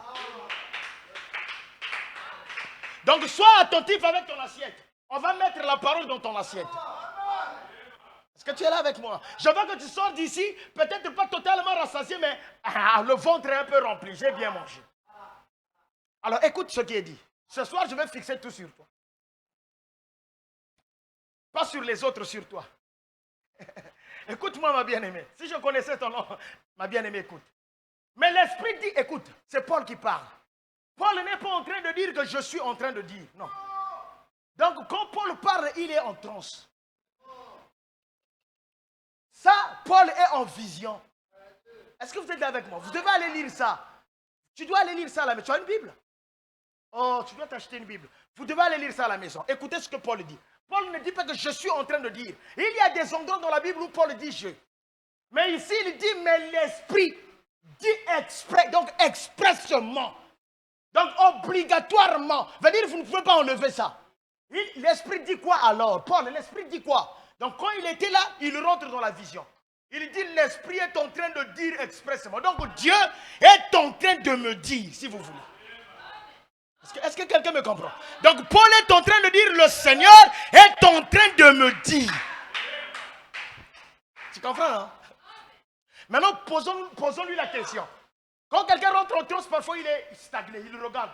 Donc sois attentif avec ton assiette. On va mettre la parole dans ton assiette. Est-ce que tu es là avec moi? Je veux que tu sors d'ici, peut-être pas totalement rassasié, mais le ventre est un peu rempli. J'ai bien mangé. Alors écoute ce qui est dit. Ce soir, je vais fixer tout sur toi. Pas sur les autres, sur toi. Écoute-moi, ma bien-aimée. Si je connaissais ton nom, ma bien-aimée, écoute. Mais l'Esprit dit, écoute, c'est Paul qui parle. Paul n'est pas en train de dire que je suis en train de dire. Non. Donc, quand Paul parle, il est en transe. Ça, Paul est en vision. Est-ce que vous êtes là avec moi? Vous devez aller lire ça. Tu dois aller lire ça là, mais tu as une Bible? Oh, tu dois t'acheter une Bible. Vous devez aller lire ça à la maison. Écoutez ce que Paul dit. Paul ne dit pas que je suis en train de dire. Il y a des endroits dans la Bible où Paul dit je. Mais ici, il dit, mais l'Esprit dit donc expressément. Donc obligatoirement. Veut dire, vous ne pouvez pas enlever ça. L'Esprit dit quoi alors? Paul, l'Esprit dit quoi? Donc quand il était là, il rentre dans la vision. Il dit, l'Esprit est en train de dire expressément. Donc Dieu est en train de me dire, si vous voulez. Est-ce que quelqu'un me comprend? Donc Paul est en train de dire, le Seigneur est en train de me dire. Tu comprends, non? Maintenant, posons-lui la question. Quand quelqu'un rentre en transe, parfois il est stagné, il regarde.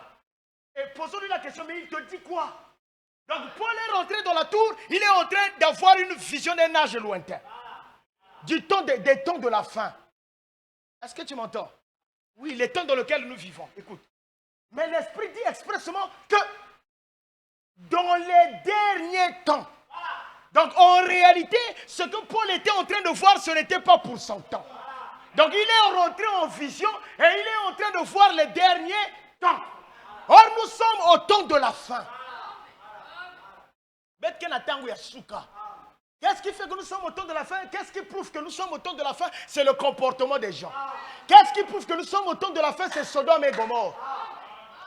Et posons-lui la question, mais il te dit quoi? Donc Paul est rentré dans la tour, il est en train d'avoir une vision d'un âge lointain. Des temps de la fin. Est-ce que tu m'entends? Oui, les temps dans lesquels nous vivons. Écoute. Mais l'Esprit dit expressément que dans les derniers temps. Donc en réalité, ce que Paul était en train de voir, ce n'était pas pour son temps. Donc il est rentré en vision et il est en train de voir les derniers temps. Or nous sommes au temps de la fin. Qu'est-ce qui fait que nous sommes au temps de la fin? Qu'est-ce qui prouve que nous sommes au temps de la fin? C'est le comportement des gens. Qu'est-ce qui prouve que nous sommes au temps de la fin? C'est Sodome et Gomorrhe.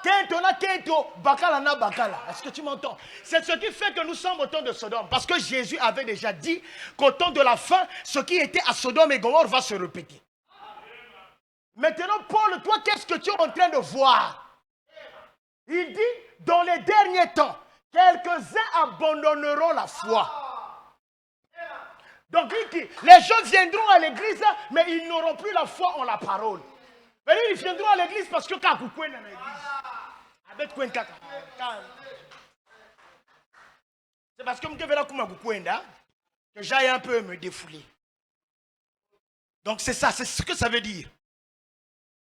Kentona kento, bakala na bakala. Est-ce que tu m'entends? C'est ce qui fait que nous sommes au temps de Sodome. Parce que Jésus avait déjà dit qu'au temps de la fin, ce qui était à Sodome et Gomorrhe va se répéter. Maintenant, Paul, toi, qu'est-ce que tu es en train de voir? Il dit, dans les derniers temps, quelques-uns abandonneront la foi. Donc, il dit, les gens viendront à l'église, mais ils n'auront plus la foi en la parole. Mais ils viendront à l'église parce que quand vous dans l'église, c'est parce que que j'aille un peu me défouler. Donc c'est ça, c'est ce que ça veut dire.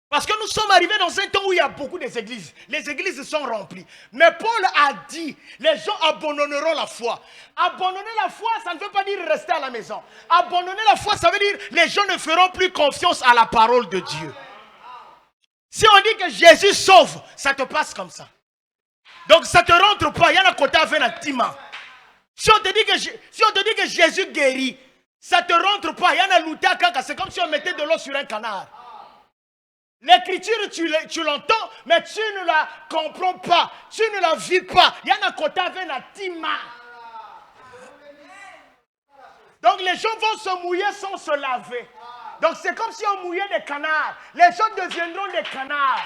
Parce que nous sommes arrivés dans un temps où il y a beaucoup d'églises. Les églises sont remplies. Mais Paul a dit, les gens abandonneront la foi. Abandonner la foi, ça ne veut pas dire rester à la maison. Abandonner la foi, ça veut dire les gens ne feront plus confiance à la parole de Dieu. Si on dit que Jésus sauve, ça te passe comme ça. Donc ça ne te rentre pas. Il y a un côté avec un tima. Si on te dit que Jésus guérit, ça ne te rentre pas. Il y a un louté à caca. C'est comme si on mettait de l'eau sur un canard. L'écriture, tu l'entends, mais tu ne la comprends pas. Tu ne la vis pas. Il y a un côté avec un tima. Donc les gens vont se mouiller sans se laver. Donc c'est comme si on mouillait des canards. Les gens deviendront des canards.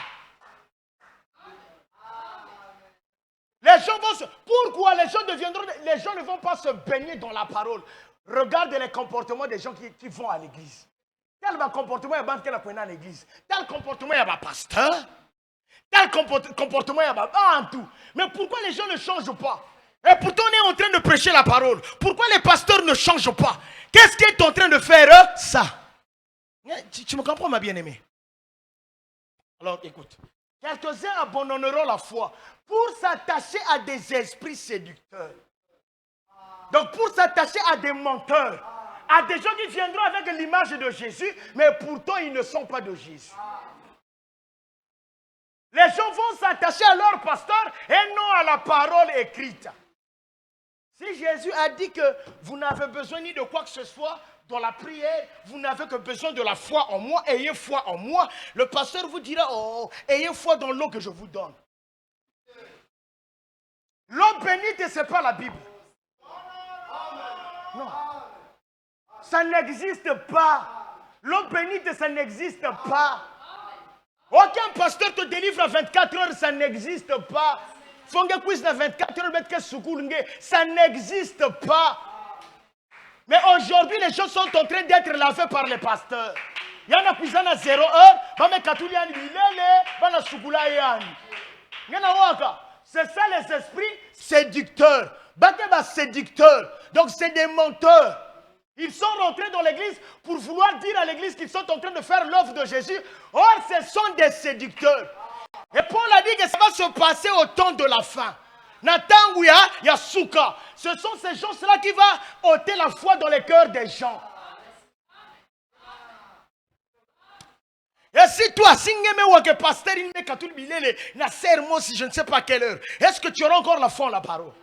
Les gens vont se... Pourquoi les gens deviendront... Les gens ne vont pas se baigner dans la parole. Regarde les comportements des gens qui vont à l'église. Tel comportement il y a qui à l'église. Tel comportement il y a un pasteur. Tel comportement il y a en tout. Mais pourquoi les gens ne changent pas? Et pourtant on est en train de prêcher la parole. Pourquoi les pasteurs ne changent pas? Qu'est-ce qu'ils sont en train de faire ça? Tu me comprends, ma bien-aimée? Alors, écoute. Quelques-uns abandonneront la foi pour s'attacher à des esprits séducteurs. Donc, pour s'attacher à des menteurs, à des gens qui viendront avec l'image de Jésus, mais pourtant, ils ne sont pas de Jésus. Les gens vont s'attacher à leur pasteur et non à la parole écrite. Si Jésus a dit que vous n'avez besoin ni de quoi que ce soit, dans la prière, vous n'avez que besoin de la foi en moi, ayez foi en moi. Le pasteur vous dira, oh, ayez foi dans l'eau que je vous donne. L'eau bénite, ce n'est pas la Bible. Non. Ça n'existe pas. L'eau bénite, ça n'existe pas. Aucun pasteur te délivre à 24 heures, ça n'existe pas. Ça n'existe pas. Mais aujourd'hui, les gens sont en train d'être lavés par les pasteurs. Il y en a qui sont à 0 heure, c'est ça les esprits séducteurs. Séducteurs. Donc c'est des menteurs. Ils sont rentrés dans l'église pour vouloir dire à l'église qu'ils sont en train de faire l'œuvre de Jésus. Or, ce sont des séducteurs. Et Paul a dit que ça va se passer au temps de la fin. Natangouya, Yasuka. Ce sont ces gens-là qui vont ôter la foi dans les cœurs des gens. Et si toi, si pasteur, na sermon, si je ne sais pas quelle heure, est-ce que tu auras encore la foi en la parole?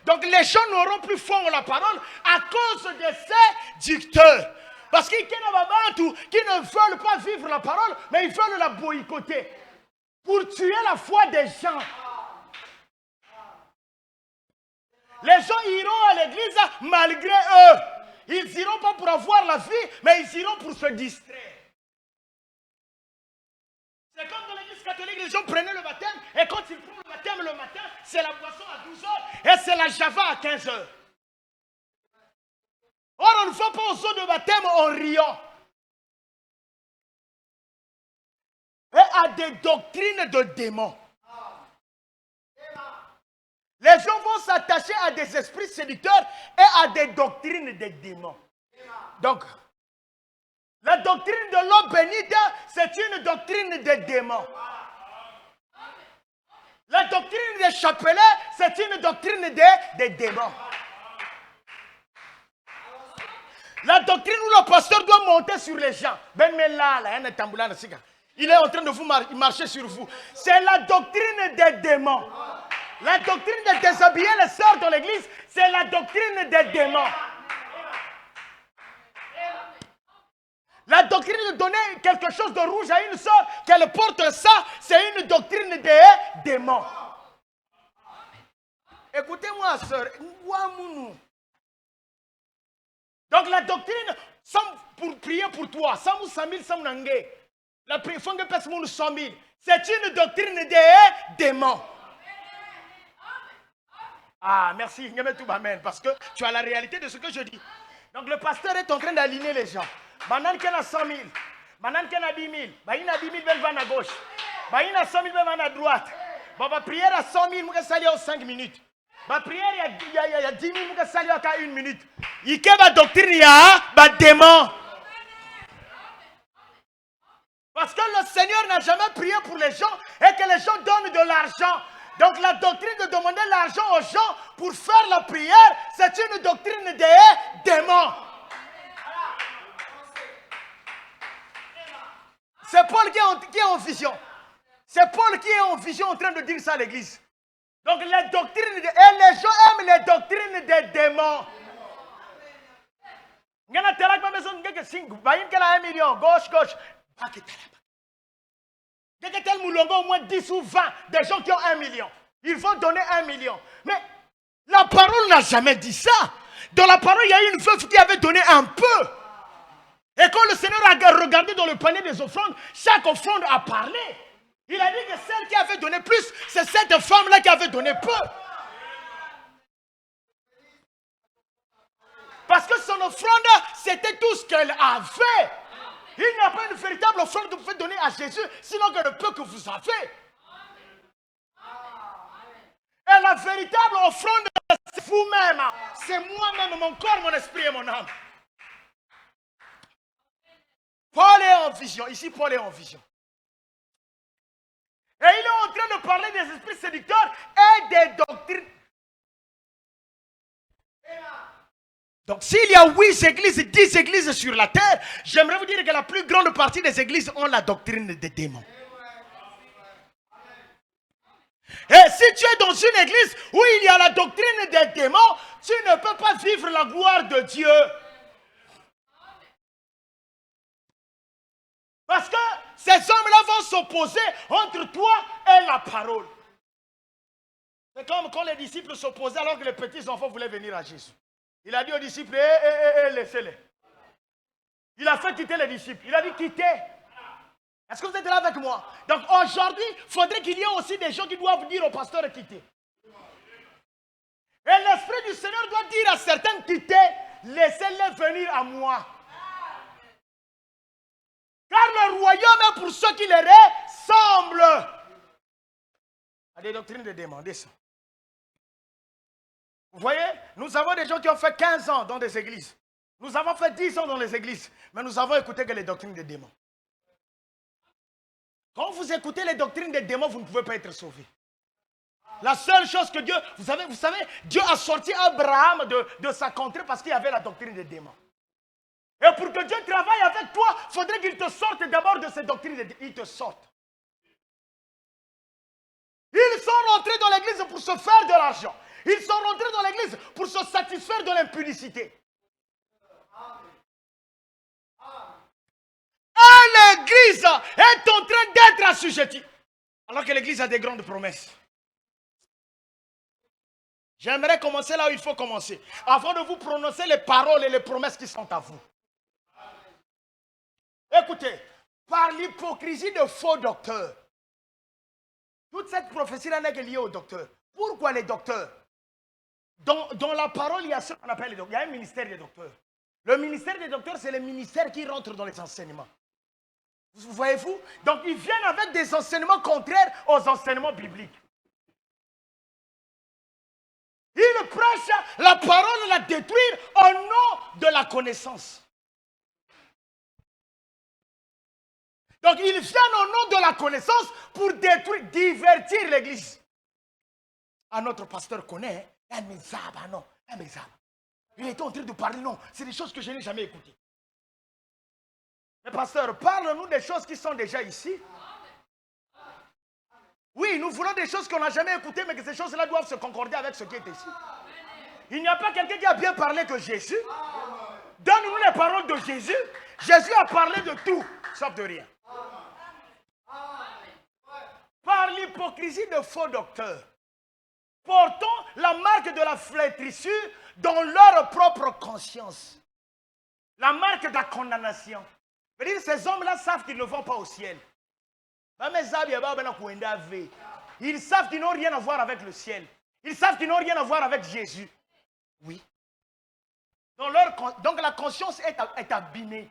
Donc les gens n'auront plus foi en la parole à cause de ces dicteurs. Parce qu'il y a des gens qui ne veulent pas vivre la parole, mais ils veulent la boycotter. Pour tuer la foi des gens. Les gens iront à l'église malgré eux. Ils iront pas pour avoir la vie, mais ils iront pour se distraire. C'est comme dans l'église catholique, les gens prenaient le baptême, et quand ils prennent le baptême le matin, c'est la boisson à 12 heures, et c'est la java à 15 heures. Or, on ne va pas aux eaux de baptême en riant. Et à des doctrines de démons. Les gens vont s'attacher à des esprits séducteurs et à des doctrines de démons. Donc, la doctrine de l'eau bénite, c'est une doctrine des démons. La doctrine des chapelets, c'est une doctrine des démons. La doctrine où le pasteur doit monter sur les gens. Il est en train de vous marcher sur vous. C'est la doctrine des démons. La doctrine de déshabiller les sœurs dans l'église, c'est la doctrine des démons. La doctrine de donner quelque chose de rouge à une sœur, qu'elle porte ça, c'est une doctrine des démons. Écoutez-moi, sœur. Donc la doctrine, pour prier pour toi, c'est une doctrine des démons. Ah, merci, parce que tu as la réalité de ce que je dis. Donc le pasteur est en train d'aligner les gens. Maintenant qu'il y a 100 000, maintenant qu'il y a 10 000, il y a 10 000 qui vont à gauche, il y a 100 000 qui vont à droite. Ma prière à 100 000, je vais en 5 minutes. Ma prière, il y a 10 000, je vais en 1 minute. Il y a une doctrine, il y a un démon. Parce que le Seigneur n'a jamais prié pour les gens et que les gens donnent de l'argent. Donc la doctrine de demander l'argent aux gens pour faire la prière, c'est une doctrine des démons. C'est Paul qui est en vision. C'est Paul qui est en vision en train de dire ça à l'église. Donc les doctrines, et les gens aiment les doctrines des démons. Il y a un million, gauche. Il y a au moins 10 ou 20 des gens qui ont 1 million. Ils vont donner 1 million. Mais la parole n'a jamais dit ça. Dans la parole, il y a une veuve qui avait donné un peu. Et quand le Seigneur a regardé dans le panier des offrandes, chaque offrande a parlé. Il a dit que celle qui avait donné plus, c'est cette femme-là qui avait donné peu. Parce que son offrande, c'était tout ce qu'elle avait. Il n'y a pas une véritable offrande que vous pouvez donner à Jésus, sinon que le peu que vous avez. Et la véritable offrande, c'est vous-même. C'est moi-même, mon corps, mon esprit et mon âme. Paul est en vision. Ici, Paul est en vision. Et il est en train de parler des esprits séducteurs et des doctrines. Donc, s'il y a 8 églises, 10 églises sur la terre, j'aimerais vous dire que la plus grande partie des églises ont la doctrine des démons. Et si tu es dans une église où il y a la doctrine des démons, tu ne peux pas vivre la gloire de Dieu. Parce que ces hommes-là vont s'opposer entre toi et la parole. C'est comme quand les disciples s'opposaient alors que les petits enfants voulaient venir à Jésus. Il a dit aux disciples, laissez-les. Il a fait quitter les disciples. Il a dit, quittez. Est-ce que vous êtes là avec moi? Donc aujourd'hui, il faudrait qu'il y ait aussi des gens qui doivent dire au pasteur de quitter. Et l'Esprit du Seigneur doit dire à certains, quittez, laissez-les venir à moi. Car le royaume est pour ceux qui les ressemblent. À des doctrines de demander ça. Vous voyez, nous avons des gens qui ont fait 15 ans dans des églises. Nous avons fait 10 ans dans les églises. Mais nous avons écouté que les doctrines des démons. Quand vous écoutez les doctrines des démons, vous ne pouvez pas être sauvé. La seule chose que Dieu... Vous savez, Dieu a sorti Abraham de sa contrée parce qu'il y avait la doctrine des démons. Et pour que Dieu travaille avec toi, il faudrait qu'il te sorte d'abord de ces doctrines des démons. Il te sorte. Ils sont rentrés dans l'église pour se faire de l'argent. Ils sont rentrés dans l'église pour se satisfaire de l'impudicité. Et l'église est en train d'être assujettie. Alors que l'église a des grandes promesses. J'aimerais commencer là où il faut commencer. Avant de vous prononcer les paroles et les promesses qui sont à vous. Écoutez, par l'hypocrisie de faux docteurs, toute cette prophétie-là n'est que liée aux docteurs. Pourquoi les docteurs? Dans la parole, il y a ce qu'on appelle les docteurs. Il y a un ministère des docteurs. Le ministère des docteurs, c'est le ministère qui rentre dans les enseignements. Vous voyez-vous? Donc, ils viennent avec des enseignements contraires aux enseignements bibliques. Ils prêchent la parole, la détruire au nom de la connaissance. Donc, ils viennent au nom de la connaissance pour détruire, divertir l'église. Ah, notre pasteur connaît, non, il était en train de parler, non, c'est des choses que je n'ai jamais écoutées. Mais pasteur, parle-nous des choses qui sont déjà ici. Oui, nous voulons des choses qu'on n'a jamais écoutées, mais que ces choses-là doivent se concorder avec ce qui est ici. Il n'y a pas quelqu'un qui a bien parlé que Jésus. Donne-nous les paroles de Jésus. Jésus a parlé de tout, sauf de rien. Par l'hypocrisie de faux docteurs, portant la marque de la flétrissure dans leur propre conscience. La marque de la condamnation. C'est-à-dire ces hommes-là savent qu'ils ne vont pas au ciel. Ils savent qu'ils n'ont rien à voir avec le ciel. Ils savent qu'ils n'ont rien à voir avec Jésus. Oui. Donc la conscience est abîmée.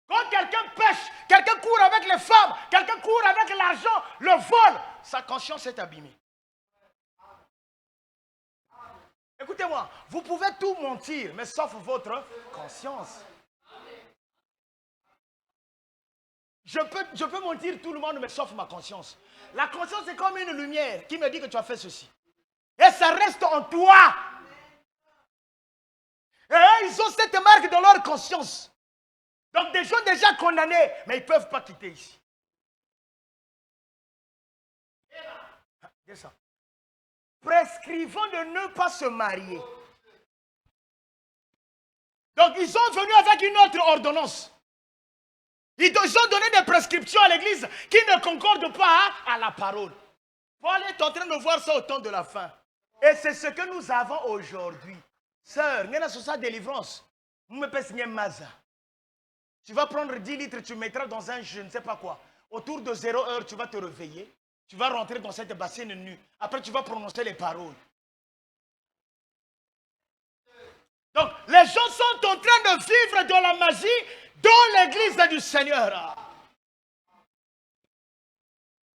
Quand quelqu'un pêche, quelqu'un court avec les femmes, quelqu'un court avec l'argent, le vol, sa conscience est abîmée. Écoutez-moi, vous pouvez tout mentir, mais sauf votre conscience. Je peux mentir tout le monde, mais sauf ma conscience. La conscience est comme une lumière qui me dit que tu as fait ceci. Et ça reste en toi. Et eux, ils ont cette marque dans leur conscience. Donc des gens déjà condamnés, mais ils ne peuvent pas quitter ici. Descends. Prescrivant de ne pas se marier. Donc ils sont venus avec une autre ordonnance. Ils ont donné des prescriptions à l'église qui ne concordent pas à la parole. Paul est en train de voir ça au temps de la fin. Et c'est ce que nous avons aujourd'hui. Sœur, il y a une délivrance. Tu vas prendre 10 litres, tu mettras dans un je ne sais pas quoi. Autour de 0 heure, tu vas te réveiller. Tu vas rentrer dans cette bassine nue. Après, tu vas prononcer les paroles. Donc, les gens sont en train de vivre de la magie dans l'église du Seigneur.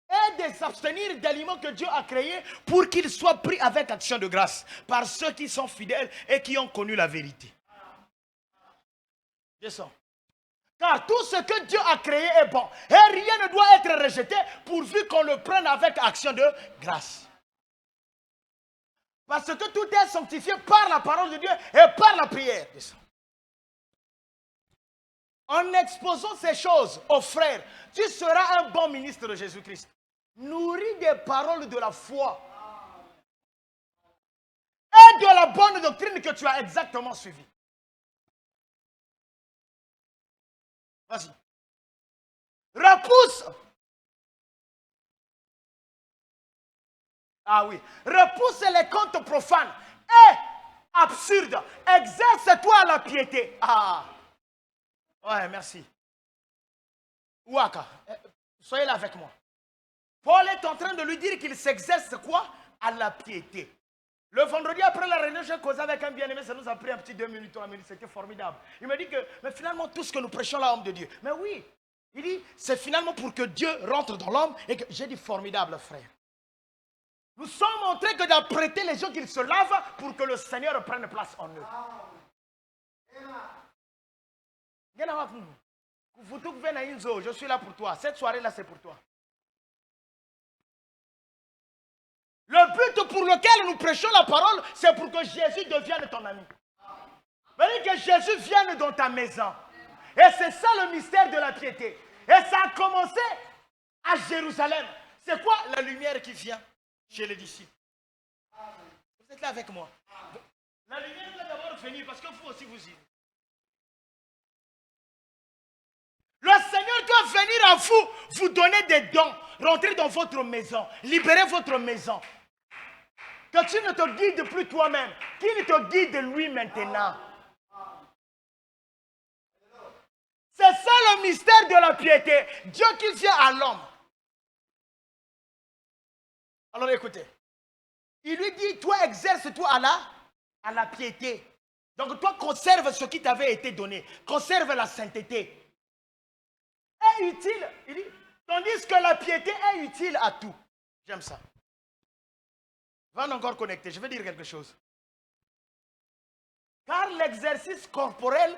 Et de s'abstenir d'aliments que Dieu a créés pour qu'ils soient pris avec action de grâce par ceux qui sont fidèles et qui ont connu la vérité. Descends. Car tout ce que Dieu a créé est bon. Et rien ne doit être rejeté pourvu qu'on le prenne avec action de grâce. Parce que tout est sanctifié par la parole de Dieu et par la prière. En exposant ces choses aux frères, tu seras un bon ministre de Jésus-Christ. Nourri des paroles de la foi et de la bonne doctrine que tu as exactement suivie. Vas-y. Repousse. Ah oui. Repousse les contes profanes et absurdes. Exerce-toi la piété. Ah. Ouais, merci. Ouaka, soyez là avec moi. Paul est en train de lui dire qu'il s'exerce quoi? À la piété. Le vendredi après la réunion, j'ai causé avec un bien-aimé, ça nous a pris un petit 2 minutes, 3 minutes, c'était formidable. Il me dit que, mais finalement, tout ce que nous prêchons là, homme de Dieu. Mais oui, il dit, c'est finalement pour que Dieu rentre dans l'homme et que j'ai dit formidable, frère. Nous sommes en train que d'apprêter les gens qu'ils se lavent pour que le Seigneur prenne place en eux. Je suis là pour toi. Cette soirée-là, c'est pour toi. Le but pour lequel nous prêchons la parole, c'est pour que Jésus devienne ton ami. C'est-à-dire que Jésus vienne dans ta maison. Et c'est ça le mystère de la piété. Et ça a commencé à Jérusalem. C'est quoi la lumière qui vient chez les disciples? Vous êtes là avec moi. La lumière doit d'abord venir parce que vous aussi vous y êtes. Le Seigneur doit venir à vous, vous donner des dons, rentrer dans votre maison, libérer votre maison. Que tu ne te guides plus toi-même, qu'il te guide lui maintenant. C'est ça le mystère de la piété. Dieu qui vient à l'homme. Alors écoutez, il lui dit, toi exerce-toi à la piété. Donc toi conserve ce qui t'avait été donné, conserve la sainteté. Est utile, il dit, tandis que la piété est utile à tout. J'aime ça. Va encore connecter, je vais dire quelque chose. Car l'exercice corporel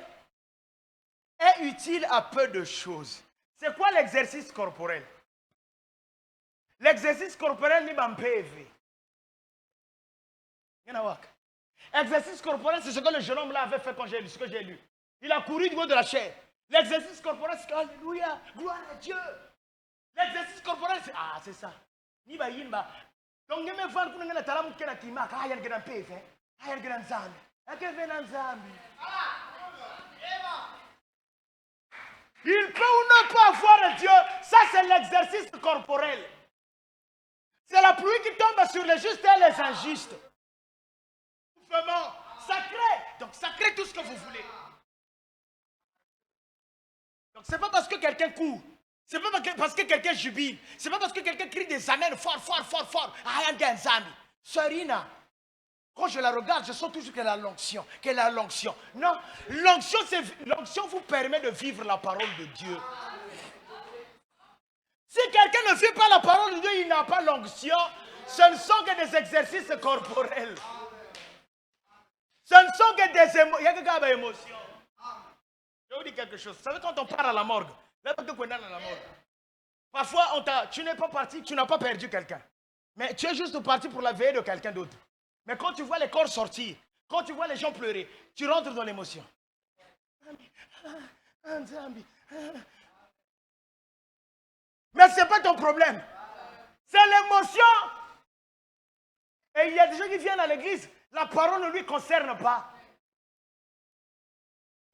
est utile à peu de choses. C'est quoi l'exercice corporel? L'exercice corporel n'est pas PV. Exercice corporel, c'est ce que le jeune homme là avait fait quand j'ai lu, ce que j'ai lu. Il a couru du haut de la chair. L'exercice corporel, c'est alléluia, gloire à Dieu. L'exercice corporel, c'est c'est ça. Niba yinba. Donc il me voit que nous avons talam kena kima, kaya grand PV, kaya grand zambi, kaya grand zambi. Il peut ou ne pas avoir Dieu. Ça, c'est l'exercice corporel. C'est la pluie qui tombe sur les justes et les injustes. Vraiment, ça crée. Donc, ça crée tout ce que vous voulez. Donc, c'est pas parce que quelqu'un court. C'est pas parce que quelqu'un jubile. C'est pas parce que quelqu'un crie des amens fort, fort, fort, fort. Sœurina, quand je la regarde, je sens toujours qu'elle a l'onction. Qu'elle a l'onction. Non, l'onction vous permet de vivre la parole de Dieu. Si quelqu'un ne vit pas la parole de Dieu, il n'a pas l'onction. Ce ne sont que des exercices corporels. Ce ne sont que des émotions. Il y a quelqu'un avec émotion. Je vais vous dire quelque chose. Vous savez, quand on part à la morgue, parfois, tu n'es pas parti, tu n'as pas perdu quelqu'un. Mais tu es juste parti pour la veille de quelqu'un d'autre. Mais quand tu vois les corps sortir, quand tu vois les gens pleurer, tu rentres dans l'émotion. Mais ce n'est pas ton problème. C'est l'émotion. Et il y a des gens qui viennent à l'église, la parole ne lui concerne pas.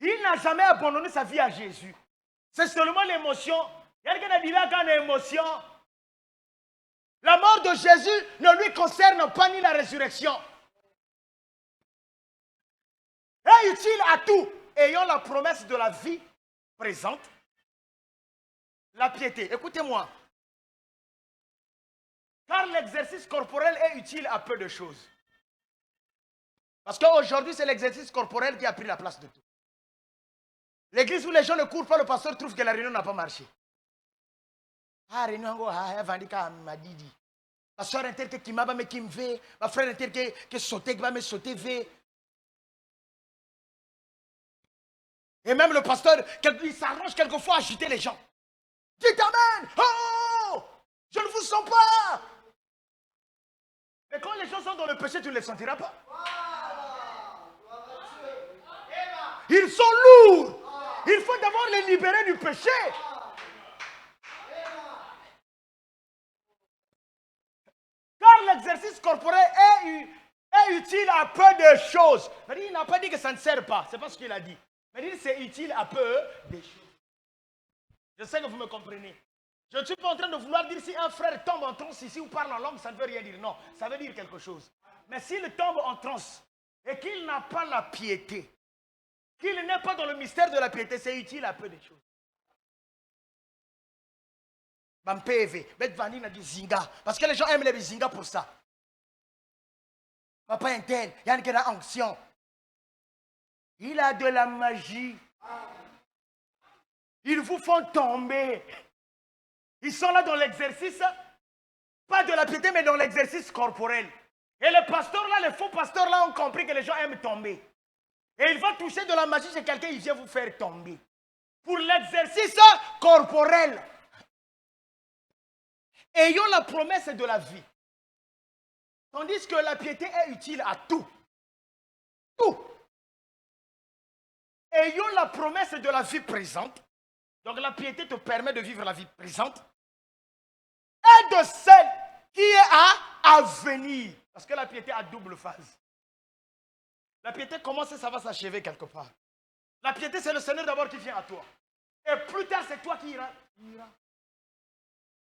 Il n'a jamais abandonné sa vie à Jésus. C'est seulement l'émotion. Il y a quelqu'un qui a dit là quand l'émotion. La mort de Jésus ne lui concerne pas ni la résurrection. Est utile à tout. Ayant la promesse de la vie présente, la piété. Écoutez-moi. Car l'exercice corporel est utile à peu de choses. Parce qu'aujourd'hui, c'est l'exercice corporel qui a pris la place de tout. L'église où les gens ne courent pas, le pasteur trouve que la réunion n'a pas marché. Ah, réunion, m'a dit. Ma soeur interne qui m'a mais qui me fait, ma frère interne qui sautait, qui va me sauter, fait. Et même le pasteur, il s'arrange quelquefois à agiter les gens. Dites amen. Oh, je ne vous sens pas. Mais quand les gens sont dans le péché, tu ne les sentiras pas. Ils sont lourds. Il faut d'abord les libérer du péché. Car l'exercice corporel est utile à peu de choses. Mais il n'a pas dit que ça ne sert pas. Ce n'est pas ce qu'il a dit. Mais il dit que c'est utile à peu de choses. Je sais que vous me comprenez. Je ne suis pas en train de vouloir dire si un frère tombe en transe ici ou parle en langue, ça ne veut rien dire. Non, ça veut dire quelque chose. Mais s'il tombe en transe et qu'il n'a pas la piété, qu'il n'est pas dans le mystère de la piété, c'est utile à peu de choses. Parce que les gens aiment les zinga pour ça. Papa interne, il y a une onction. Il a de la magie. Ils vous font tomber. Ils sont là dans l'exercice, pas de la piété, mais dans l'exercice corporel. Et les pasteurs là, les faux pasteurs là ont compris que les gens aiment tomber. Et il va toucher de la magie chez quelqu'un, il vient vous faire tomber. Pour l'exercice corporel. Ayons la promesse de la vie. Tandis que la piété est utile à tout. Tout. Ayons la promesse de la vie présente. Donc la piété te permet de vivre la vie présente. Et de celle qui est à venir. Parce que la piété a double phase. La piété commence et ça va s'achever quelque part. La piété, c'est le Seigneur d'abord qui vient à toi. Et plus tard, c'est toi qui iras.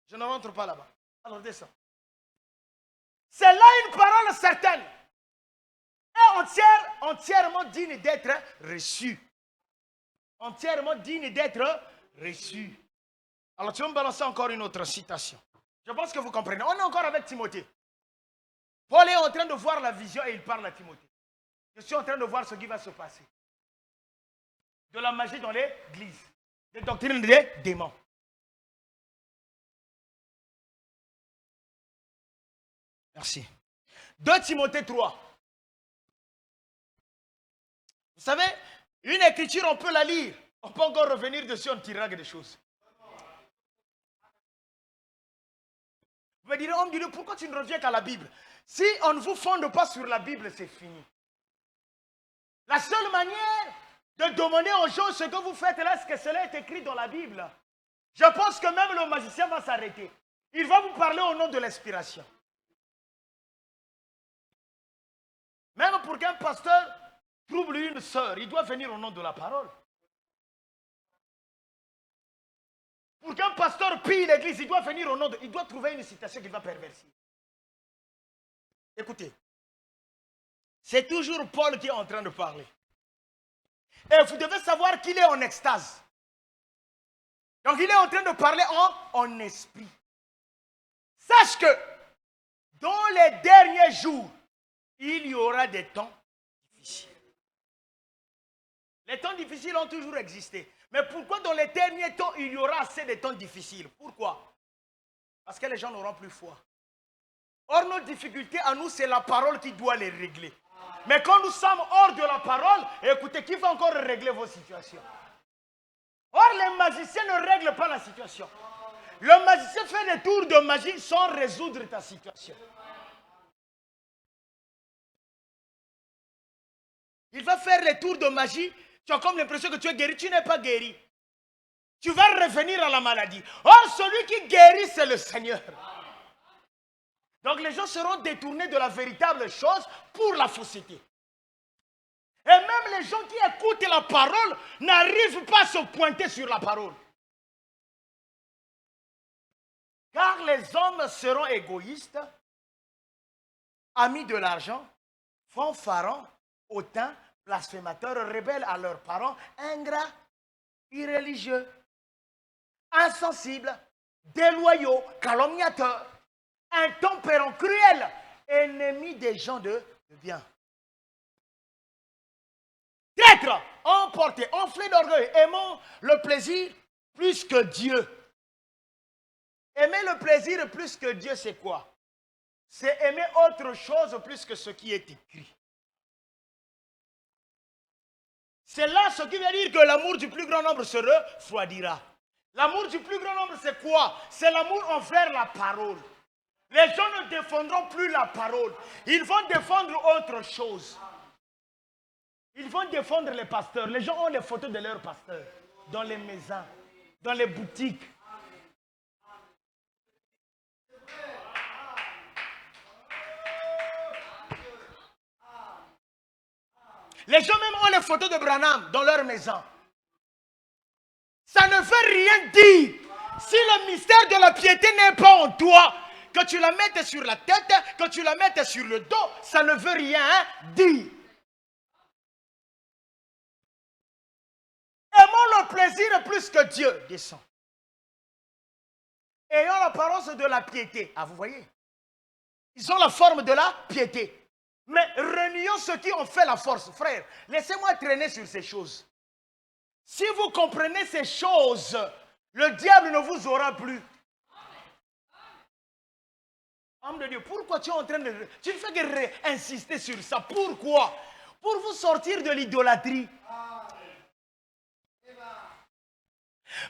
Je ne rentre pas là-bas. Alors descends. C'est là une parole certaine. Et entièrement digne d'être reçue. Entièrement digne d'être reçue. Alors tu vas me balancer encore une autre citation. Je pense que vous comprenez. On est encore avec Timothée. Paul est en train de voir la vision et il parle à Timothée. Je suis en train de voir ce qui va se passer. De la magie dans l'église. Des doctrines des démons. Merci. 2 Timothée 3. Vous savez, une écriture, on peut la lire. On peut encore revenir dessus, on tirera des choses. Vous me direz, on me dirait, pourquoi tu ne reviens qu'à la Bible? Si on ne vous fonde pas sur la Bible, c'est fini. La seule manière de demander aux gens ce que vous faites là, c'est que cela est écrit dans la Bible. Je pense que même le magicien va s'arrêter. Il va vous parler au nom de l'inspiration. Même pour qu'un pasteur trouble une sœur, il doit venir au nom de la parole. Pour qu'un pasteur pille l'église, il doit venir au nom de... Il doit trouver une citation qui va pervertir. Écoutez. C'est toujours Paul qui est en train de parler. Et vous devez savoir qu'il est en extase. Donc il est en train de parler en esprit. Sache que dans les derniers jours, il y aura des temps difficiles. Les temps difficiles ont toujours existé. Mais pourquoi dans les derniers temps, il y aura assez de temps difficiles? Pourquoi? Parce que les gens n'auront plus foi. Or, nos difficultés à nous, c'est la parole qui doit les régler. Mais quand nous sommes hors de la parole, écoutez, qui va encore régler vos situations? Or, les magiciens ne règlent pas la situation. Le magicien fait des tours de magie sans résoudre ta situation. Il va faire les tours de magie. Tu as comme l'impression que tu es guéri. Tu n'es pas guéri. Tu vas revenir à la maladie. Or, celui qui guérit, c'est le Seigneur. Donc, les gens seront détournés de la véritable chose pour la fausseté. Et même les gens qui écoutent la parole n'arrivent pas à se pointer sur la parole. Car les hommes seront égoïstes, amis de l'argent, fanfarons, hautains, blasphémateurs, rebelles à leurs parents, ingrats, irréligieux, insensibles, déloyaux, calomniateurs, intempérants, cruels, ennemis des gens de bien. Traîtres, emportés, enflés d'orgueil, aimant le plaisir plus que Dieu. Aimer le plaisir plus que Dieu, c'est quoi? C'est aimer autre chose plus que ce qui est écrit. C'est là ce qui veut dire que l'amour du plus grand nombre se refroidira. L'amour du plus grand nombre, c'est quoi? C'est l'amour envers la parole. Les gens ne défendront plus la parole. Ils vont défendre autre chose. Ils vont défendre les pasteurs. Les gens ont les photos de leurs pasteurs dans les maisons, dans les boutiques. Les gens même ont les photos de Branham dans leur maison. Ça ne veut rien dire. Si le mystère de la piété n'est pas en toi, que tu la mettes sur la tête, que tu la mettes sur le dos, ça ne veut rien dire. Aimons le plaisir plus que Dieu descend. Ayons l'apparence de la piété. Ah, vous voyez? Ils ont la forme de la piété. Mais renions ceux qui ont fait la force. Frère, laissez-moi traîner sur ces choses. Si vous comprenez ces choses, le diable ne vous aura plus. Homme de Dieu, pourquoi tu es en train de... Tu ne fais que insister sur ça. Pourquoi? Pour vous sortir de l'idolâtrie.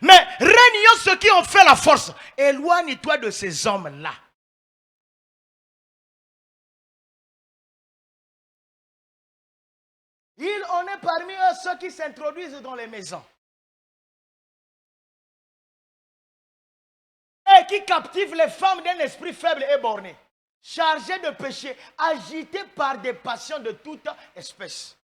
Mais renions ceux qui ont fait la force. Éloigne-toi de ces hommes-là. Il en est parmi eux ceux qui s'introduisent dans les maisons. Et qui captivent les femmes d'un esprit faible et borné, chargées de péché, agitées par des passions de toute espèce.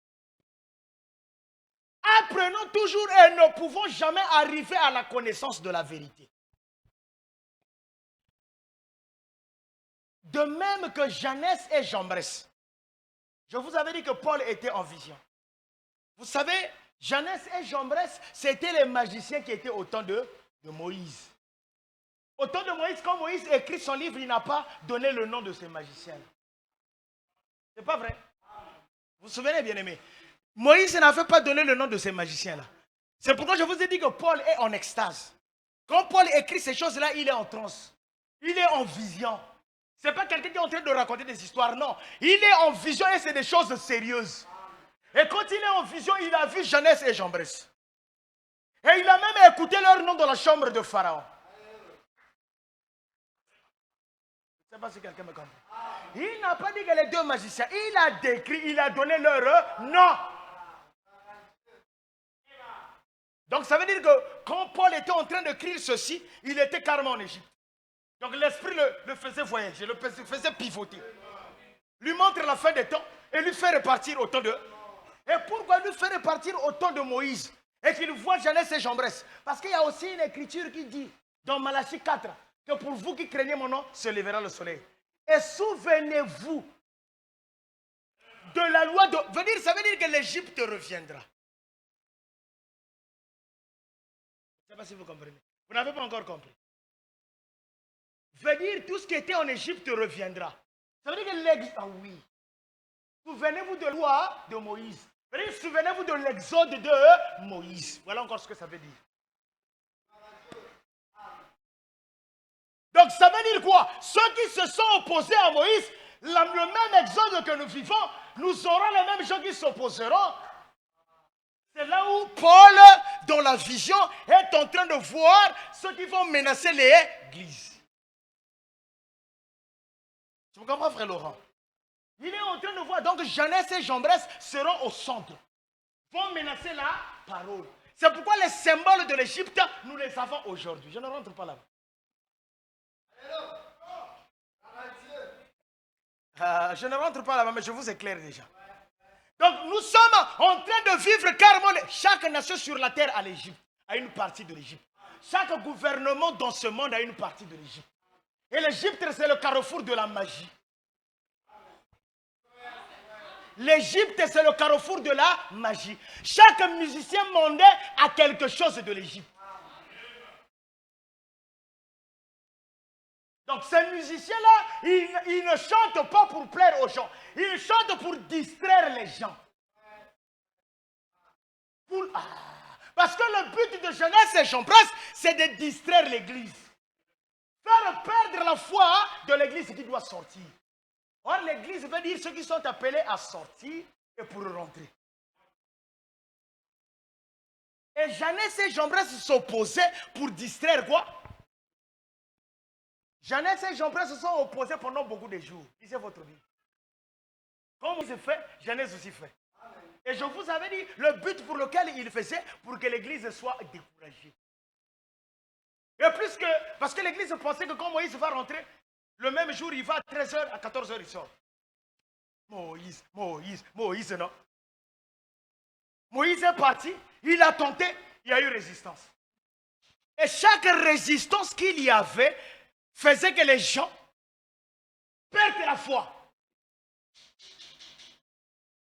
Apprenons toujours et ne pouvons jamais arriver à la connaissance de la vérité. De même que Jeannès et Jambres. Je vous avais dit que Paul était en vision. Vous savez, Jeannès et Jambres, c'était les magiciens qui étaient au temps de Moïse. Au temps de Moïse, quand Moïse écrit son livre, il n'a pas donné le nom de ces magiciens. C'est pas vrai? Vous vous souvenez, bien-aimés? Moïse n'avait pas donné le nom de ces magiciens-là. C'est pourquoi je vous ai dit que Paul est en extase. Quand Paul écrit ces choses-là, il est en transe. Il est en vision. Ce n'est pas quelqu'un qui est en train de raconter des histoires, non. Il est en vision et c'est des choses sérieuses. Et quand il est en vision, il a vu Jeannès et Jambres. Et il a même écouté leur nom dans la chambre de Pharaon. Je ne sais pas si quelqu'un me comprend. Il n'a pas dit que les deux magiciens, il a décrit, il a donné leur nom. Donc ça veut dire que quand Paul était en train d'écrire ceci, il était carrément en Égypte. Donc l'esprit le faisait voyager, le faisait pivoter. Lui montre la fin des temps et lui fait repartir au temps de... Et pourquoi lui fait repartir au temps de Moïse et qu'il voit Jeannès et Jambres? Parce qu'il y a aussi une écriture qui dit dans Malachie 4, que pour vous qui craignez mon nom, se lèvera le soleil. Et souvenez-vous de la loi de... Ça veut dire que l'Égypte reviendra. Je ne sais pas si vous comprenez. Vous n'avez pas encore compris. Veut dire tout ce qui était en Égypte reviendra. Ça veut dire que l'exode... Ah oui. Souvenez-vous de la loi de Moïse. Ça veut dire souvenez-vous de l'exode de Moïse. Voilà encore ce que ça veut dire. Donc ça veut dire quoi? Ceux qui se sont opposés à Moïse, le même exode que nous vivons, nous aurons les mêmes gens qui s'opposeront. C'est là où Paul, dans la vision, est en train de voir ceux qui vont menacer l'église. Tu me comprends, frère Laurent? Il est en train de voir, donc Jeannès et Jambres seront au centre, vont menacer la parole. C'est pourquoi les symboles de l'Égypte, nous les avons aujourd'hui. Je ne rentre pas là-bas. Je ne rentre pas là-bas, mais je vous éclaire déjà. Donc nous sommes en train de vivre carrément. Chaque nation sur la terre a l'Égypte, a une partie de l'Égypte. Chaque gouvernement dans ce monde a une partie de l'Égypte. Et l'Égypte, c'est le carrefour de la magie. L'Égypte, c'est le carrefour de la magie. Chaque musicien mondain a quelque chose de l'Égypte. Donc ces musiciens-là, ils ne chantent pas pour plaire aux gens. Ils chantent pour distraire les gens. Parce que le but de Jeunesse et Jean Presse, c'est de distraire l'Église. Faire perdre la foi de l'Église qui doit sortir. Or, l'Église veut dire ceux qui sont appelés à sortir et pour rentrer. Et Jeannès et Jean Presse s'opposaient pour distraire quoi? Jeannès et Jean Presse se sont opposés pendant beaucoup de jours. Lisez votre vie. Comme il se fait, Jeannès aussi fait. Et je vous avais dit, le but pour lequel il faisait, pour que l'Église soit découragée. Et plus que, parce que l'Église pensait que quand Moïse va rentrer, le même jour, il va à 13h, à 14h, il sort. Moïse, non. Moïse est parti, il a tenté, il y a eu résistance. Et chaque résistance qu'il y avait faisait que les gens perdent la foi.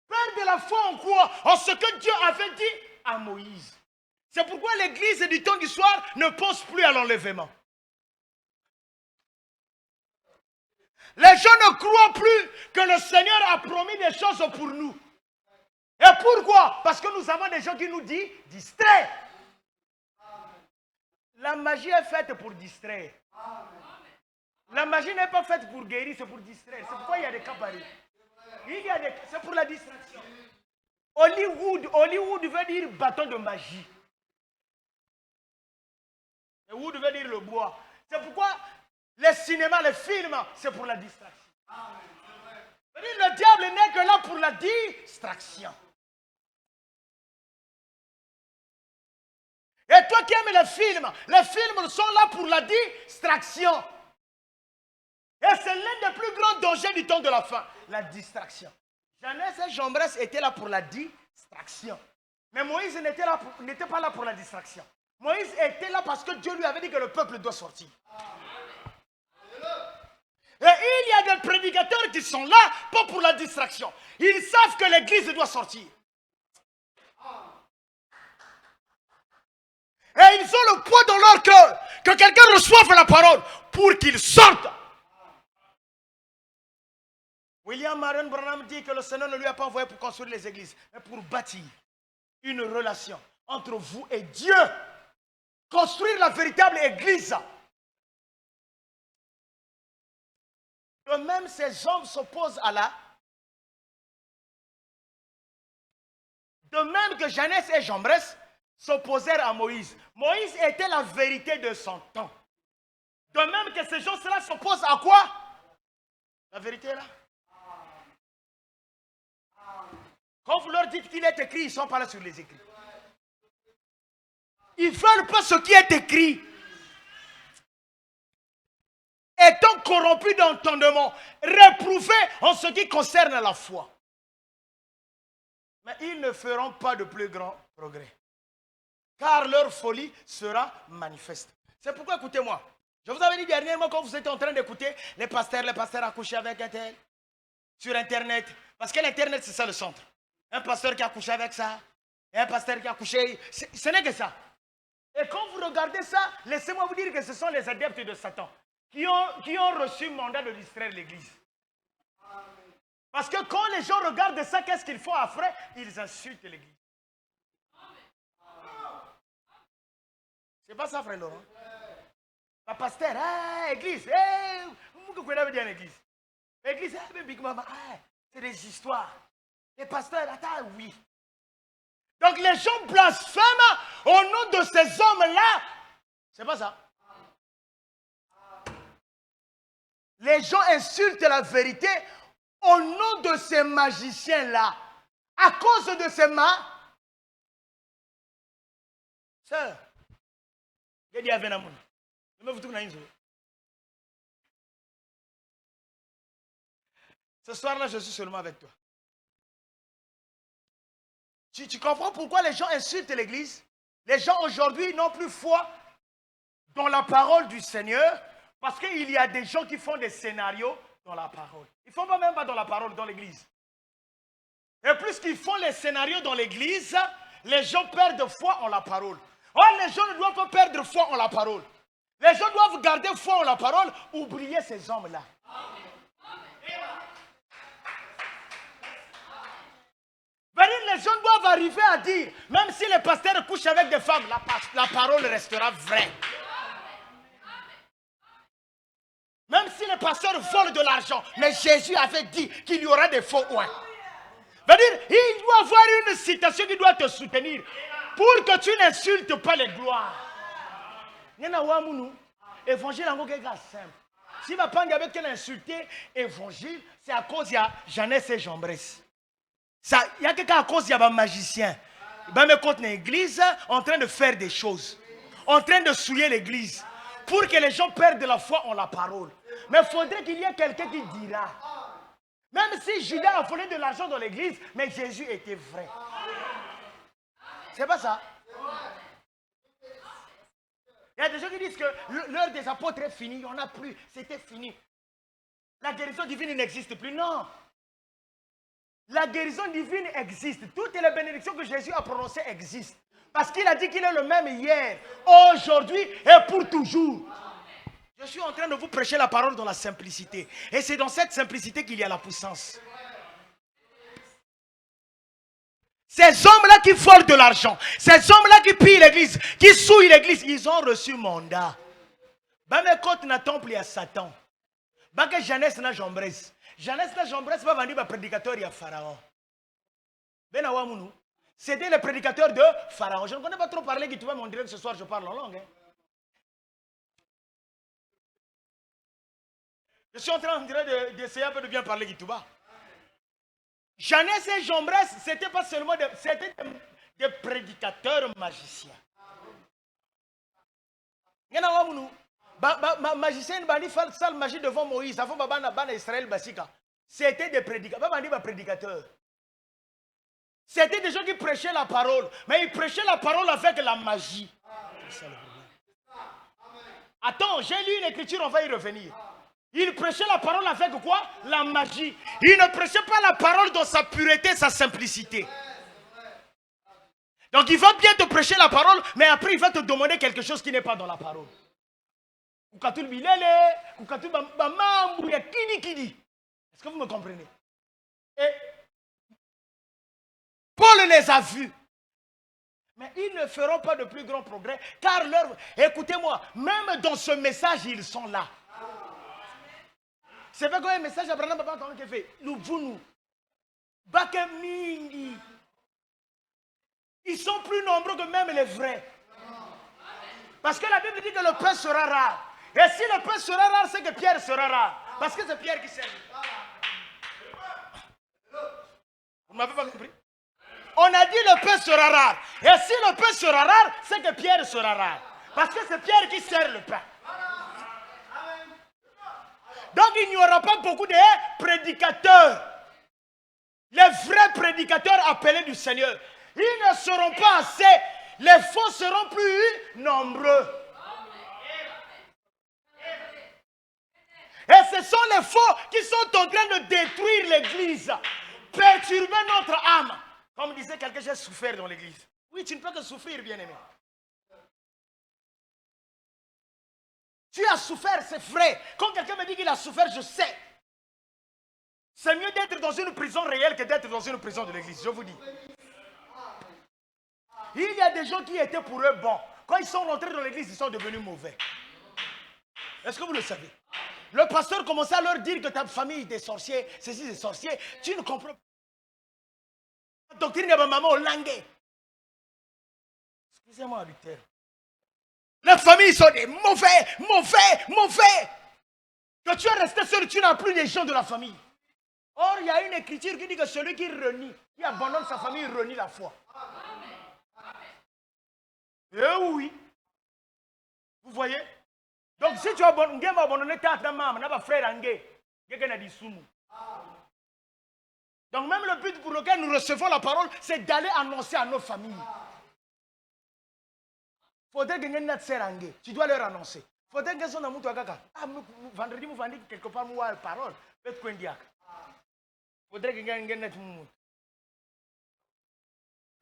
Perdent la foi en quoi? En ce que Dieu avait dit à Moïse. C'est pourquoi l'Église du temps du soir ne pense plus à l'enlèvement. Les gens ne croient plus que le Seigneur a promis des choses pour nous. Et pourquoi? Parce que nous avons des gens qui nous disent distraire. La magie est faite pour distraire. La magie n'est pas faite pour guérir, c'est pour distraire. C'est pourquoi il y a des cas pareils. C'est pour la distraction. Hollywood veut dire bâton de magie. Et wood veut dire le bois. C'est pourquoi les cinémas, les films, c'est pour la distraction. Le diable n'est que là pour la distraction. Et toi qui aimes les films sont là pour la distraction. Et c'est l'un des plus grands dangers du temps de la fin, la distraction. Jeannès et Jean Presse étaient là pour la distraction. Mais Moïse n'était pas là pour la distraction. Moïse était là parce que Dieu lui avait dit que le peuple doit sortir. Et il y a des prédicateurs qui sont là, pas pour la distraction. Ils savent que l'Église doit sortir. Et ils ont le poids dans leur cœur que quelqu'un reçoive la parole pour qu'il sorte. William Marion Branham dit que le Seigneur ne lui a pas envoyé pour construire les églises, mais pour bâtir une relation entre vous et Dieu. Construire la véritable église. De même, ces hommes s'opposent à la... De même que Jeannès et Jambres s'opposèrent à Moïse. Moïse était la vérité de son temps. De même que ces gens-là s'opposent à quoi? La vérité est là. Quand vous leur dites qu'il est écrit, ils ne sont pas là sur les écrits. Ils ne veulent pas ce qui est écrit. Étant corrompus d'entendement, réprouvés en ce qui concerne la foi. Mais ils ne feront pas de plus grands progrès. Car leur folie sera manifeste. C'est pourquoi écoutez-moi. Je vous avais dit dernièrement quand vous étiez en train d'écouter les pasteurs accouchent avec un tel sur Internet. Parce que l'Internet, c'est ça le centre. Un pasteur qui a couché avec ça, et un pasteur qui a couché, ce n'est que ça. Et quand vous regardez ça, laissez-moi vous dire que ce sont les adeptes de Satan qui ont reçu le mandat de distraire l'église. Parce que quand les gens regardent ça, qu'est-ce qu'ils font après? Ils insultent l'église. C'est pas ça, frère Laurent. Le pasteur, église, vous connaissez bien l'église. L'église, Big Mama, c'est des histoires. Les pasteurs, attends, oui. Donc les gens blasphèment au nom de ces hommes-là. C'est pas ça. Les gens insultent la vérité au nom de ces magiciens-là. À cause de ces Sœur, j'ai dit à Venamoun. Ce soir-là, je suis seulement avec toi. Tu comprends pourquoi les gens insultent l'église? Les gens aujourd'hui n'ont plus foi dans la parole du Seigneur parce qu'il y a des gens qui font des scénarios dans la parole. Ils ne font pas même pas dans la parole, dans l'église. Et puisqu'ils font les scénarios dans l'église, les gens perdent foi en la parole. Or, les gens ne doivent pas perdre foi en la parole. Les gens doivent garder foi en la parole, oublier ces hommes-là. Les gens doivent arriver à dire, même si les pasteurs couchent avec des femmes, la parole restera vraie. Même si les pasteurs volent de l'argent, mais Jésus avait dit qu'il y aura des faux oins. Il doit y avoir une citation qui doit te soutenir pour que tu n'insultes pas les gloires. Évangile en quelque simple. Si ma pangue avec qu'elle a insulté évangile, c'est à cause de Jeannette et Jambres. Il y a quelqu'un à cause, il y a un magicien. Il me compte dans l'église en train de faire des choses. En train de souiller l'église. Pour que les gens perdent la foi en la parole. Mais il faudrait qu'il y ait quelqu'un qui dira. Même si Judas a volé de l'argent dans l'église, mais Jésus était vrai. C'est pas ça. Il y a des gens qui disent que l'heure des apôtres est finie. Il n'y en a plus. C'était fini. La guérison divine n'existe plus. Non. La guérison divine existe. Toutes les bénédictions que Jésus a prononcées existent. Parce qu'il a dit qu'il est le même hier, aujourd'hui et pour toujours. Je suis en train de vous prêcher la parole dans la simplicité. Et c'est dans cette simplicité qu'il y a la puissance. Ces hommes-là qui volent de l'argent, ces hommes-là qui pillent l'église, qui souillent l'église, ils ont reçu mandat. Bame compte na temple à Satan. Bake Jeannette na Jambres. Jeannette na Jambres va vendre un prédicateur à Pharaon. C'était le prédicateur de Pharaon. Je ne connais pas trop parler qui tu vas m'en dire que ce soir je parle en langue. Je suis en train d'essayer un peu de bien parler Gitouba. Jeannette et Jambres, c'était pas seulement des prédicateurs magiciens. Magicien bandi fait sale magie devant Moïse, avant Baba Israël Basika. C'était des prédicateurs. C'était des gens qui prêchaient la parole, mais ils prêchaient la parole avec la magie. Attends, j'ai lu une écriture, on va y revenir. Il prêchait la parole avec quoi? La magie. Il ne prêchait pas la parole dans sa pureté, sa simplicité. Donc il va bien te prêcher la parole, mais après il va te demander quelque chose qui n'est pas dans la parole. Est-ce que vous me comprenez? Et Paul les a vus. Mais ils ne feront pas de plus grand progrès, car écoutez-moi, même dans ce message, ils sont là. C'est vrai qu'un message à Abraham Papa qui fait nous. Bakemingi. Ils sont plus nombreux que même les vrais. Parce que la Bible dit que le pain sera rare. Et si le pain sera rare, c'est que Pierre sera rare. Parce que c'est Pierre qui sert. Vous ne m'avez pas compris? On a dit le pain sera rare. Et si le pain sera rare, c'est que Pierre sera rare. Parce que c'est Pierre qui sert le pain. Donc il n'y aura pas beaucoup de prédicateurs. Les vrais prédicateurs appelés du Seigneur. Ils ne seront pas assez. Les faux seront plus nombreux. Et ce sont les faux qui sont en train de détruire l'église, perturber notre âme. Comme disait quelqu'un, j'ai souffert dans l'église. Oui, tu ne peux que souffrir, bien-aimé. Tu as souffert, c'est vrai. Quand quelqu'un me dit qu'il a souffert, je sais. C'est mieux d'être dans une prison réelle que d'être dans une prison de l'église, je vous dis. Il y a des gens qui étaient pour eux bons. Quand ils sont rentrés dans l'église, ils sont devenus mauvais. Est-ce que vous le savez? Le pasteur commençait à leur dire que ta famille est des sorciers, ceci des sorciers. Tu ne comprends pas. La doctrine de ma maman au langue. Excusez-moi du terme. Les familles sont des mauvais. Que tu es resté seul, tu n'as plus les gens de la famille. Or, il y a une écriture qui dit que celui qui renie, qui abandonne sa famille, renie la foi. Eh oui. Vous voyez? Donc, si tu abandonnes ta maman, tu frère. Donc, même le but pour lequel nous recevons la parole, c'est d'aller annoncer à nos familles. Faudrait que notre sœur angé, tu dois leur annoncer. Faudrait que son amour vendredi vous vendez quelque part moi parole, peut-être qu'on dit. Faudrait que notre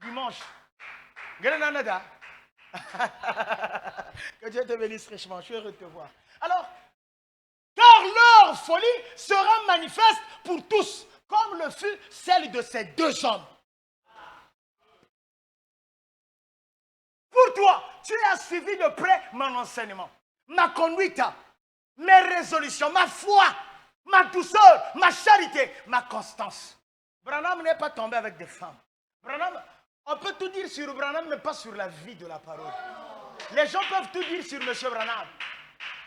dimanche. Que Dieu te bénisse richement, je suis heureux de te voir. Alors, car leur folie sera manifeste pour tous, comme le fut celle de ces deux hommes. Pour toi, tu as suivi de près mon enseignement, ma conduite, mes résolutions, ma foi, ma douceur, ma charité, ma constance. Branham n'est pas tombé avec des femmes. Branham, on peut tout dire sur Branham, mais pas sur la vie de la parole. Les gens peuvent tout dire sur M. Branham.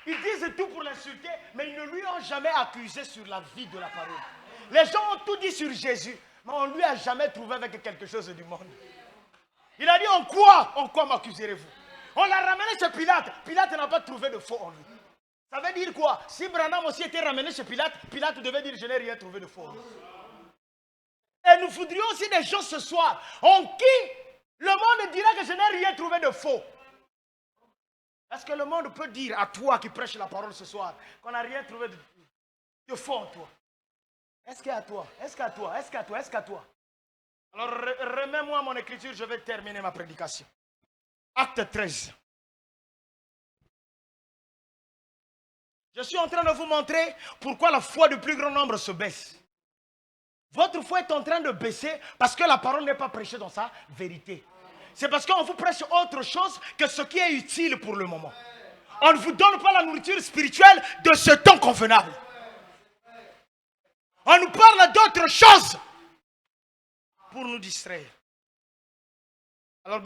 Ils disent tout pour l'insulter, mais ils ne lui ont jamais accusé sur la vie de la parole. Les gens ont tout dit sur Jésus, mais on ne lui a jamais trouvé avec quelque chose du monde. Il a dit en quoi m'accuserez-vous? On l'a ramené chez Pilate. Pilate n'a pas trouvé de faux en lui. Ça veut dire quoi? Si Branham aussi était ramené chez Pilate, Pilate devait dire je n'ai rien trouvé de faux en lui. Et nous voudrions aussi des gens ce soir en qui le monde dira que je n'ai rien trouvé de faux. Est-ce que le monde peut dire à toi qui prêches la parole ce soir qu'on n'a rien trouvé de faux en toi? Est-ce qu'à toi? Est-ce qu'à toi? Est-ce qu'à toi? Est-ce qu'à toi? Alors remets-moi mon écriture, je vais terminer ma prédication. Acte 13. Je suis en train de vous montrer pourquoi la foi du plus grand nombre se baisse. Votre foi est en train de baisser parce que la parole n'est pas prêchée dans sa vérité. C'est parce qu'on vous prêche autre chose que ce qui est utile pour le moment. On ne vous donne pas la nourriture spirituelle de ce temps convenable. On nous parle d'autre chose pour nous distraire. Alors,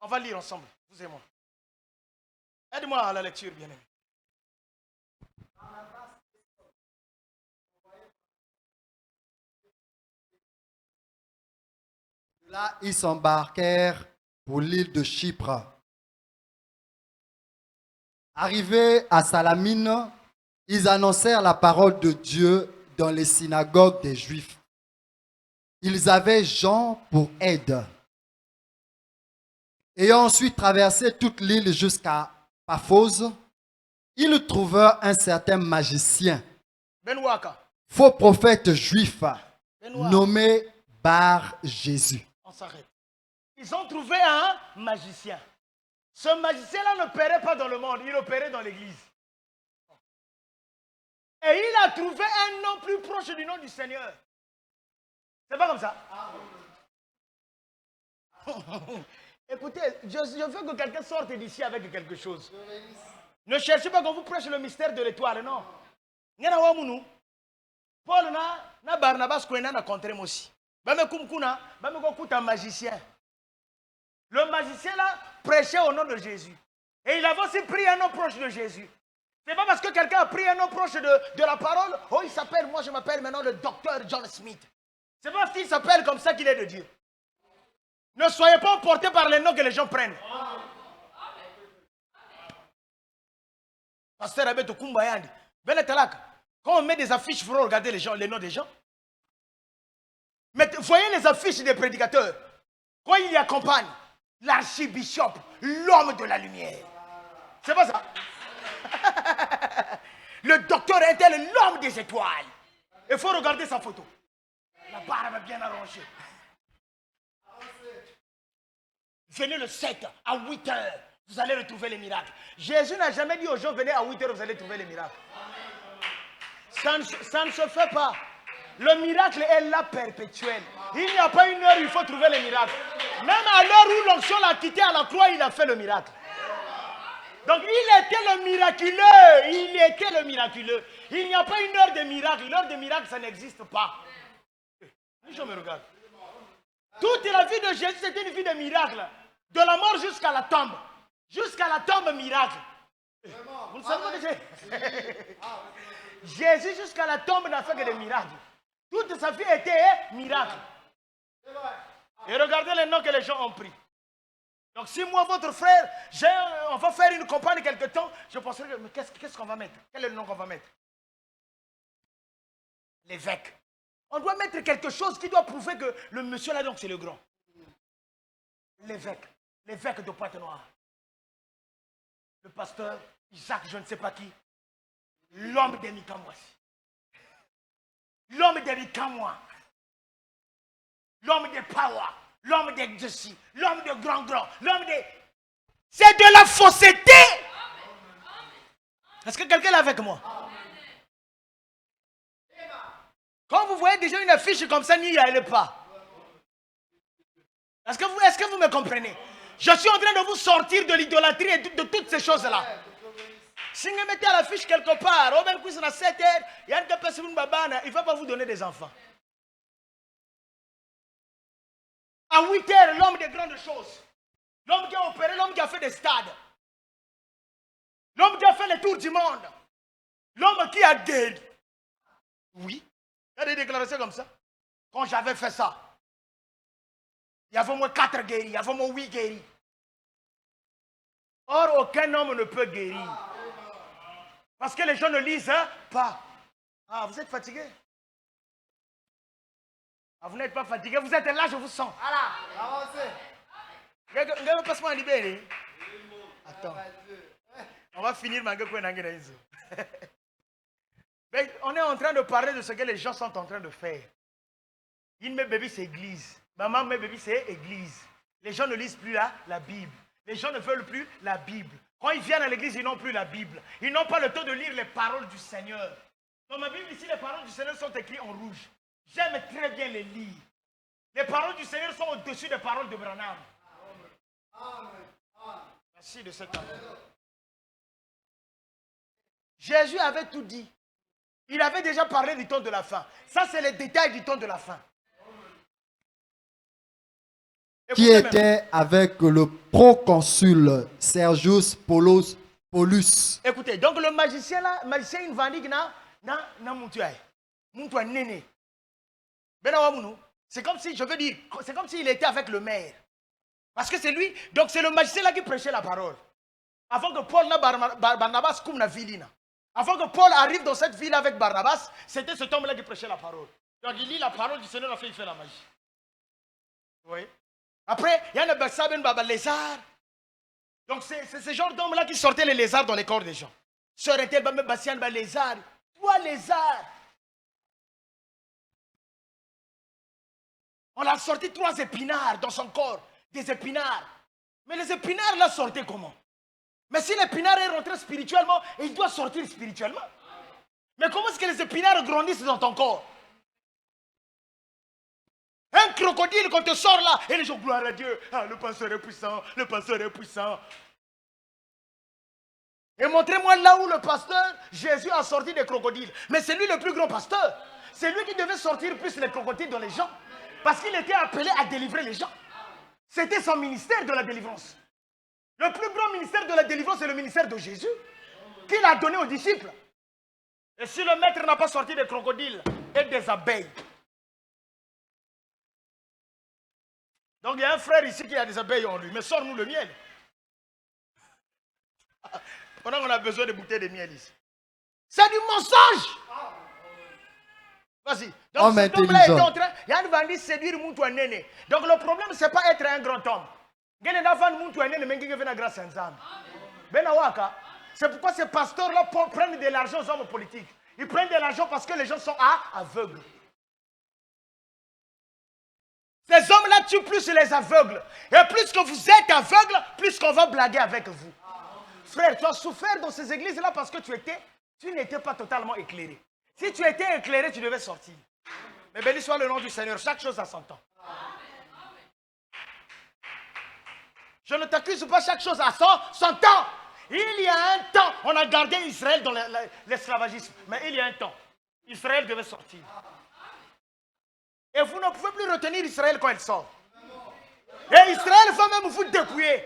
on va lire ensemble, vous et moi. Aide-moi à la lecture, bien-aimé.
Là, ils s'embarquèrent pour l'île de Chypre. Arrivés à Salamine, ils annoncèrent la parole de Dieu dans les synagogues des Juifs. Ils avaient Jean pour aide. Ayant ensuite traversé toute l'île jusqu'à Paphos, ils trouvèrent un certain magicien, faux prophète juif, nommé Bar Jésus.
On s'arrête. Ils ont trouvé un magicien. Ce magicien-là n'opérait pas dans le monde, il opérait dans l'église. Et il a trouvé un nom plus proche du nom du Seigneur. C'est pas comme ça? Écoutez, je veux que quelqu'un sorte d'ici avec quelque chose. Ne cherchez pas qu'on vous prêche le mystère de l'étoile, non. Paul na Barnabas Kwena na contre moi aussi. Un magicien. Le magicien là prêchait au nom de Jésus. Et il avait aussi pris un nom proche de Jésus. C'est pas parce que quelqu'un a pris un nom proche de la parole, oh il s'appelle, moi je m'appelle maintenant le docteur John Smith. C'est pas parce qu'il s'appelle comme ça qu'il est de Dieu. Ne soyez pas emportés par les noms que les gens prennent. Pasteur Abeto Kumbayandi, quand on met des affiches, il faut regarder les noms des gens. Mais voyez les affiches des prédicateurs. Quand il y accompagne l'archibishop, l'homme de la lumière. C'est pas ça. Le docteur était l'homme des étoiles. Il faut regarder sa photo. La barbe bien arrangée. Venez le 7 à 8 heures. Vous allez retrouver les miracles. Jésus n'a jamais dit aux gens, venez à 8 heures, vous allez trouver les miracles. Ça ne se fait pas. Le miracle est là perpétuel. Il n'y a pas une heure où il faut trouver les miracles. Même à l'heure où l'onction l'a quitté à la croix, il a fait le miracle. Donc il était le miraculeux. Il était le miraculeux. Il n'y a pas une heure de miracle. L'heure de miracle, ça n'existe pas. Les gens me regardent. Toute la vie de Jésus, c'était une vie de miracle. De la mort jusqu'à la tombe. Jusqu'à la tombe, miracle. Vous ne savez pas que Jésus, jusqu'à la tombe, n'a fait que des miracles. Toute sa vie était miracle. Et regardez les noms que les gens ont pris. Donc si moi, votre frère, on va faire une campagne quelque temps, je penserai, mais qu'est-ce qu'on va mettre? Quel est le nom qu'on va mettre? L'évêque. On doit mettre quelque chose qui doit prouver que le monsieur là, donc c'est le grand. L'évêque. L'évêque de Pointe-Noire. Le pasteur Isaac, je ne sais pas qui. L'homme des Mikamois. L'homme des Mikamois. L'homme des Pawa. L'homme des Jessie. L'homme de grand. L'homme des... C'est de la fausseté. Est-ce que quelqu'un est avec moi? Quand vous voyez déjà une affiche comme ça, n'y allez pas. Est-ce que vous me comprenez? Je suis en train de vous sortir de l'idolâtrie et de toutes ces choses-là. Si vous mettez à l'affiche quelque part, au même coup, c'est à 7 heures, il y a une personne, il ne va pas vous donner des enfants. À 8 heures, l'homme des grandes choses. L'homme qui a opéré, l'homme qui a fait des stades. L'homme qui a fait les tours du monde. L'homme qui a guéri. Oui. Il y a des déclarations comme ça. Quand j'avais fait ça, il y avait au moins 4 guéris, il y avait au moins 8 guéris. Or, aucun homme ne peut guérir. Parce que les gens ne lisent pas. Ah, vous êtes fatigué? Ah, vous n'êtes pas fatigué, vous êtes là, je vous sens. Voilà, avancez. Passe-moi en libéré. Attends. On va finir ma gueule. On est en train de parler de ce que les gens sont en train de faire. Une mes bébés, c'est église. Maman, mes bébés, c'est église. Les gens ne lisent plus la Bible. Les gens ne veulent plus la Bible. Quand ils viennent à l'église, ils n'ont plus la Bible. Ils n'ont pas le temps de lire les paroles du Seigneur. Dans ma Bible, ici, les paroles du Seigneur sont écrites en rouge. J'aime très bien les lire. Les paroles du Seigneur sont au-dessus des paroles de Branham. Merci de cet amour. Jésus avait tout dit. Il avait déjà parlé du temps de la fin. Ça, c'est les détails du temps de la fin.
Qui était avec le proconsul Sergius Paulus.
Écoutez, donc le magicien là, il va dire c'est comme si, je veux dire, c'est comme s'il était avec le maire. Parce que c'est lui, donc c'est le magicien là qui prêchait la parole. Avant que Paul Barnabas comme la ville. Avant que Paul arrive dans cette ville avec Barnabas, c'était cet homme là qui prêchait la parole. Donc il lit la parole du Seigneur, il fait la magie. Oui. Après, il y a un lézard. Donc c'est ce genre d'homme là qui sortait les lézards dans les corps des gens. Sœur était un lézard. 3 lézards. On a sorti 3 épinards dans son corps. Des épinards. Mais les épinards là sortaient comment? Mais si l'épinard est rentré spirituellement, il doit sortir spirituellement. Mais comment est-ce que les épinards grandissent dans ton corps? Un crocodile qu'on te sort là, et les gens, gloire à Dieu, ah, le pasteur est puissant, le pasteur est puissant. Et montrez-moi là où le pasteur, Jésus a sorti des crocodiles. Mais c'est lui le plus grand pasteur. C'est lui qui devait sortir plus les crocodiles dans les gens. Parce qu'il était appelé à délivrer les gens. C'était son ministère de la délivrance. Le plus grand ministère de la délivrance, c'est le ministère de Jésus, qu'il a donné aux disciples. Et si le maître n'a pas sorti des crocodiles et des abeilles. Donc il y a un frère ici qui a des abeilles en lui, mais sors-nous le miel. Pendant qu'on a besoin de bouteilles de miel ici. C'est du mensonge. Vas-y. Donc cet homme-là était en train, il y a une vendue séduire Moutoua Néné. Donc le problème, ce n'est pas être un grand homme. C'est pourquoi ces pasteurs-là prennent de l'argent aux hommes politiques. Ils prennent de l'argent parce que les gens sont aveugles. Ces hommes-là tuent plus les aveugles. Et plus que vous êtes aveugles, plus qu'on va blaguer avec vous. Frère, tu as souffert dans ces églises-là parce que tu n'étais pas totalement éclairé. Si tu étais éclairé, tu devais sortir. Mais béni soit le nom du Seigneur. Chaque chose a son temps. Je ne t'accuse pas, chaque chose a son temps. Il y a un temps, on a gardé Israël dans l'esclavagisme. Mais il y a un temps, Israël devait sortir. Et vous ne pouvez plus retenir Israël quand il sort. Et Israël va même vous dépouiller.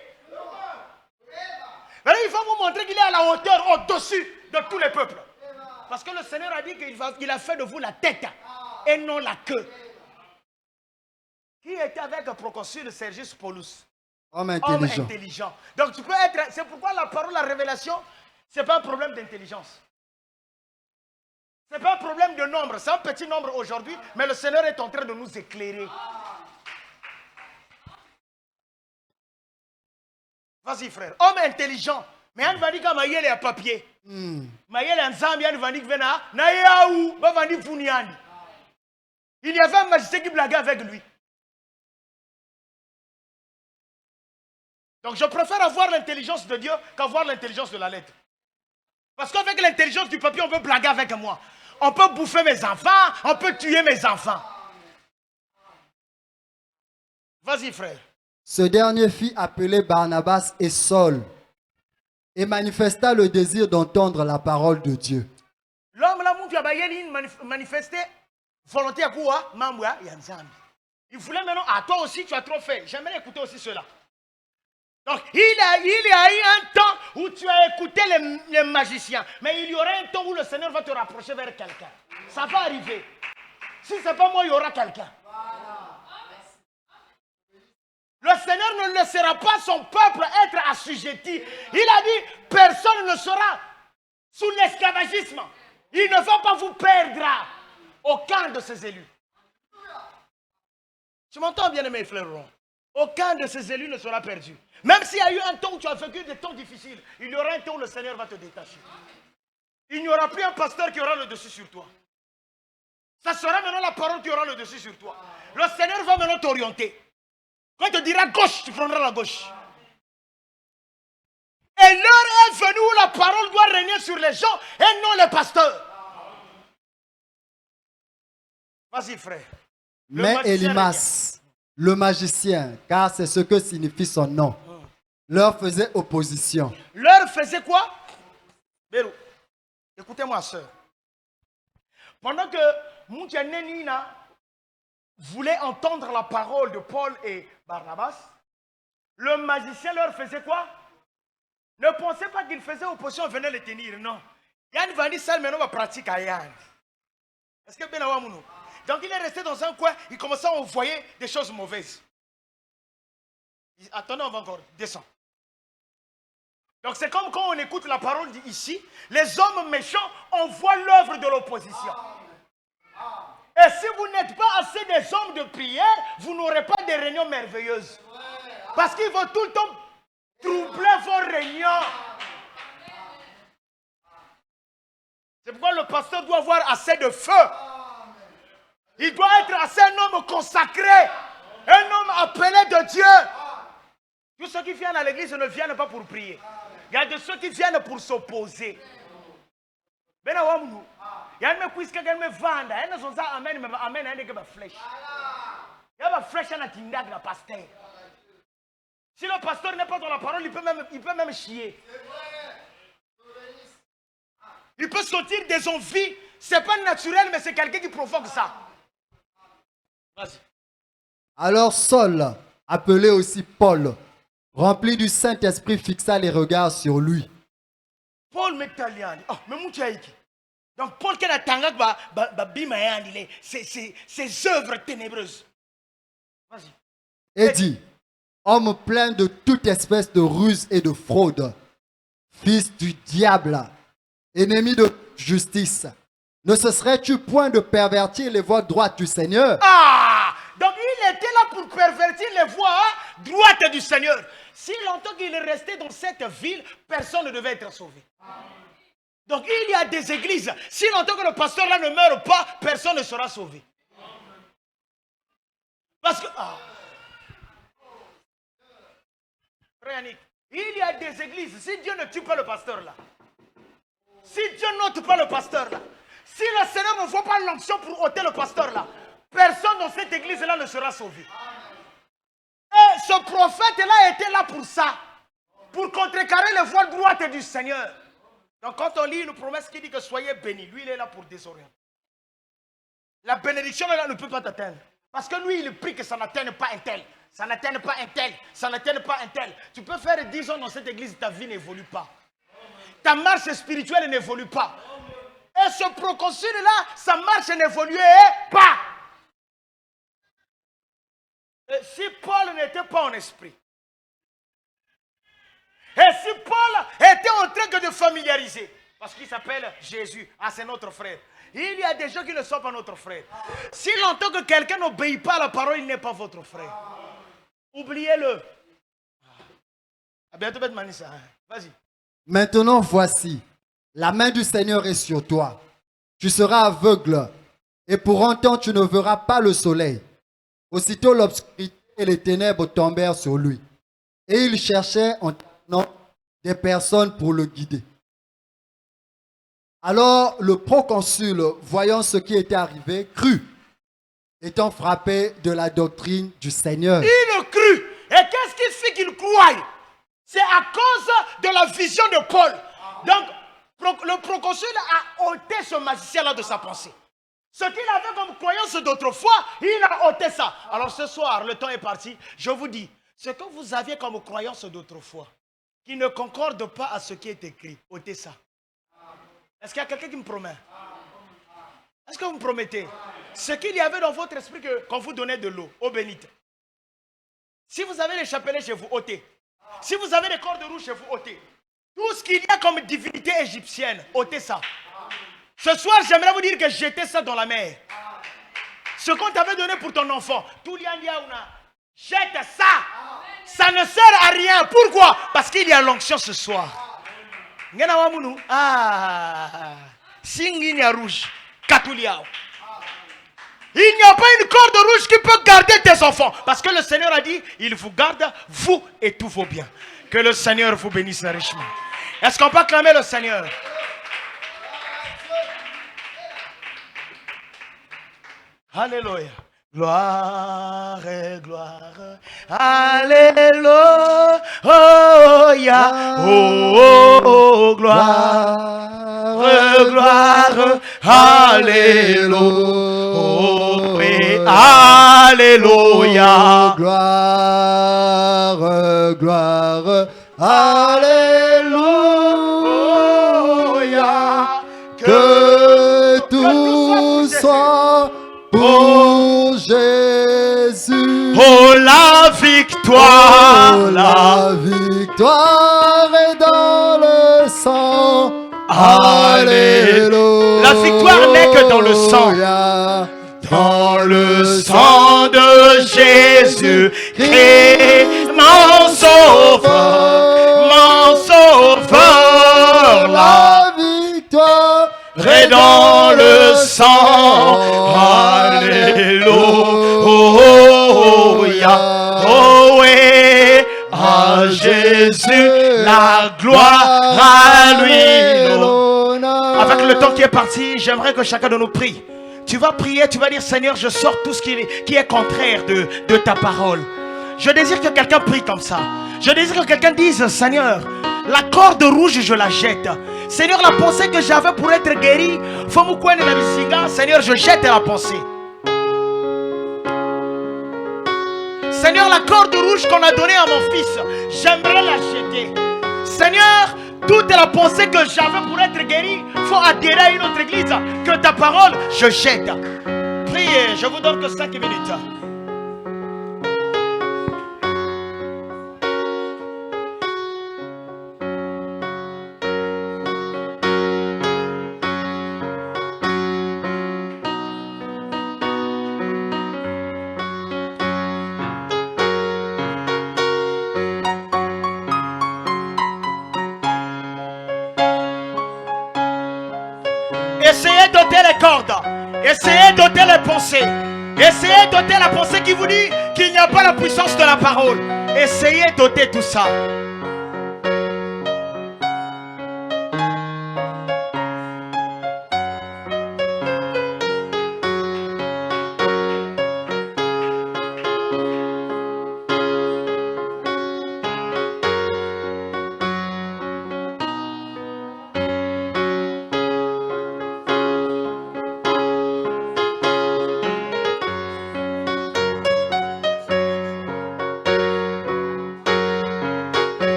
Mais il va vous montrer qu'il est à la hauteur, au-dessus de tous les peuples. Parce que le Seigneur a dit qu'il a fait de vous la tête et non la queue. Qui était avec le proconsul Sergius Paulus?
Homme intelligent.
Homme intelligent. Donc tu peux être... C'est pourquoi la parole, la révélation, ce n'est pas un problème d'intelligence. Ce n'est pas un problème de nombre. C'est un petit nombre aujourd'hui, mais le Seigneur est en train de nous éclairer. Vas-y frère. Homme intelligent. Mais on va dire que Maïel est à papier. Maïel est en Zambie, on va dire que Nayaou, on va dire Funiani. Il y avait un magicien qui blaguait avec lui. Donc je préfère avoir l'intelligence de Dieu qu'avoir l'intelligence de la lettre. Parce qu'avec l'intelligence du papier, on peut blaguer avec moi. On peut bouffer mes enfants, on peut tuer mes enfants. Vas-y frère.
Ce dernier fit appeler Barnabas et Saul et manifesta le désir d'entendre la parole de Dieu.
L'homme là, il manifestait volonté à quoi? Il voulait maintenant, toi aussi tu as trop fait. J'aimerais écouter aussi cela. Donc, il y a eu un temps où tu as écouté les magiciens. Mais il y aura un temps où le Seigneur va te rapprocher vers quelqu'un. Ça va arriver. Si ce n'est pas moi, il y aura quelqu'un. Le Seigneur ne laissera pas son peuple être assujetti. Il a dit, personne ne sera sous l'esclavagisme. Il ne va pas vous perdre aucun de ses élus. Tu m'entends bien, mes frères? Aucun de ces élus ne sera perdu. Même s'il y a eu un temps où tu as vécu des temps difficiles, il y aura un temps où le Seigneur va te détacher. Il n'y aura plus un pasteur qui aura le dessus sur toi. Ça sera maintenant la parole qui aura le dessus sur toi. Le Seigneur va maintenant t'orienter. Quand il te dira gauche, tu prendras la gauche. Et l'heure est venue où la parole doit régner sur les gens et non les pasteurs. Vas-y frère.
Mais Elimas, le magicien, car c'est ce que signifie son nom, leur faisait opposition.
Leur faisait quoi? Bérou, écoutez-moi, sœur. Pendant que Moutianenina voulait entendre la parole de Paul et Barnabas, le magicien leur faisait quoi? Ne pensez pas qu'il faisait opposition, venait les tenir, non. Yann va dire ça, maintenant on va pratiquer à Yann. Est-ce que bien Mounou? Donc il est resté dans un coin, il commençait à envoyer des choses mauvaises. Attendez, on va encore, descends. Donc c'est comme quand on écoute la parole ici, les hommes méchants envoient l'œuvre de l'opposition. Et si vous n'êtes pas assez des hommes de prière, vous n'aurez pas des réunions merveilleuses. Parce qu'ils vont tout le temps troubler vos réunions. C'est pourquoi le pasteur doit avoir assez de feu. Il doit être assez un homme consacré, un homme appelé de Dieu. Tous ceux qui viennent à l'église ne viennent pas pour prier. Il y a de ceux qui viennent pour s'opposer. Il y a des qui me vendent. Il y a des flèches. Il y a des flèches qui le pasteur. Si le pasteur n'est pas dans la parole, il peut même chier. Il peut sortir des envies. Ce n'est pas naturel, mais c'est quelqu'un qui provoque ça. Vas-y.
Alors Saul, appelé aussi Paul, rempli du Saint-Esprit, fixa les regards sur lui.
Paul Metaliani. Oh, mais Moutiaïki. Donc Paul qui a tangak ses œuvres ténébreuses. Vas-y.
Et dit, homme plein de toute espèce de ruse et de fraude, fils du diable, ennemi de justice, ne cesserais-tu point de pervertir les voies droites du Seigneur?
Ah! Donc il était là pour pervertir les voies droite du Seigneur. Si longtemps qu'il est resté dans cette ville, personne ne devait être sauvé. Donc il y a des églises. Si longtemps que le pasteur là ne meurt pas, personne ne sera sauvé. Parce que... il y a des églises. Si Dieu ne tue pas le pasteur là, si Dieu n'ôte pas le pasteur là, si le Seigneur ne voit pas l'onction pour ôter le pasteur là, personne dans cette église là ne sera sauvé. Et ce prophète là était là pour ça, pour contrecarrer les voies droites du Seigneur. Donc quand on lit une promesse qui dit que soyez bénis, lui il est là pour désorienter. La bénédiction là ne peut pas t'atteindre. Parce que lui il prie que ça n'atteigne pas un tel. Ça n'atteigne pas un tel. Ça n'atteigne pas un tel. Tu peux faire 10 ans dans cette église, ta vie n'évolue pas. Ta marche spirituelle n'évolue pas. Et ce proconsul là, sa marche n'évoluait pas. Et si Paul n'était pas en esprit, et si Paul était en train de familiariser, parce qu'il s'appelle Jésus, c'est notre frère. Il y a des gens qui ne sont pas notre frère. Si longtemps que quelqu'un n'obéit pas à la parole, il n'est pas votre frère. Oubliez-le. À bientôt, Bête Manissa. Vas-y.
Maintenant, voici, la main du Seigneur est sur toi. Tu seras aveugle, et pour un temps, tu ne verras pas le soleil. Aussitôt, l'obscurité et les ténèbres tombèrent sur lui. Et il cherchait en tenant des personnes pour le guider. Alors, le proconsul, voyant ce qui était arrivé, crut, étant frappé de la doctrine du Seigneur.
Il crut. Et qu'est-ce qui fait qu'il croie? C'est à cause de la vision de Paul. Donc, le proconsul a ôté ce magicien-là de sa pensée. Ce qu'il avait comme croyance d'autrefois, il a ôté ça. Alors ce soir, le temps est parti. Je vous dis, ce que vous aviez comme croyance d'autrefois, qui ne concorde pas à ce qui est écrit, ôtez ça. Est-ce qu'il y a quelqu'un qui me promet? Est-ce que vous me promettez? Ce qu'il y avait dans votre esprit qu'on vous donnait de l'eau, eau bénite. Si vous avez les chapelets chez vous, ôtez. Si vous avez les cordes rouges chez vous, ôtez. Tout ce qu'il y a comme divinité égyptienne, ôtez ça. Ce soir, j'aimerais vous dire que jetez ça dans la mer. Ce qu'on t'avait donné pour ton enfant, jette ça. Ça ne sert à rien. Pourquoi? Parce qu'il y a l'onction ce soir. Singinia rouge, Katuliao. Il n'y a pas une corde rouge qui peut garder tes enfants. Parce que le Seigneur a dit, il vous garde, vous et tous vos biens. Que le Seigneur vous bénisse richement. Est-ce qu'on peut acclamer le Seigneur? Alléluia. Gloire et gloire. Alléluia. Oh, gloire, gloire. Alléluia. Oh, et Alléluia.
Gloire, gloire. Alléluia. Que tout soit pour Jésus.
Oh, la victoire.
Oh, la victoire est dans le sang. Alléluia.
La victoire n'est que dans le sang. Dans le sang de Jésus Christ, mon sauveur,
la victoire
est dans le sang. Alléluia. Oh oui, à Jésus la gloire, à lui. Avec le temps qui est parti, j'aimerais que chacun de nous prie. Tu vas prier, tu vas dire, Seigneur, je sors tout ce qui est contraire de ta parole. Je désire que quelqu'un prie comme ça. Je désire que quelqu'un dise, Seigneur, la corde rouge, je la jette. Seigneur, la pensée que j'avais pour être guéri, Seigneur, je jette la pensée. Seigneur, la corde rouge qu'on a donnée à mon fils, j'aimerais la jeter. Seigneur, toute la pensée que j'avais pour être guéri, il faut adhérer à une autre église. Que ta parole, je jette. Priez, je vous donne que 5 minutes. Essayez d'ôter les pensées. Essayez d'ôter la pensée qui vous dit qu'il n'y a pas la puissance de la parole. Essayez d'ôter tout ça.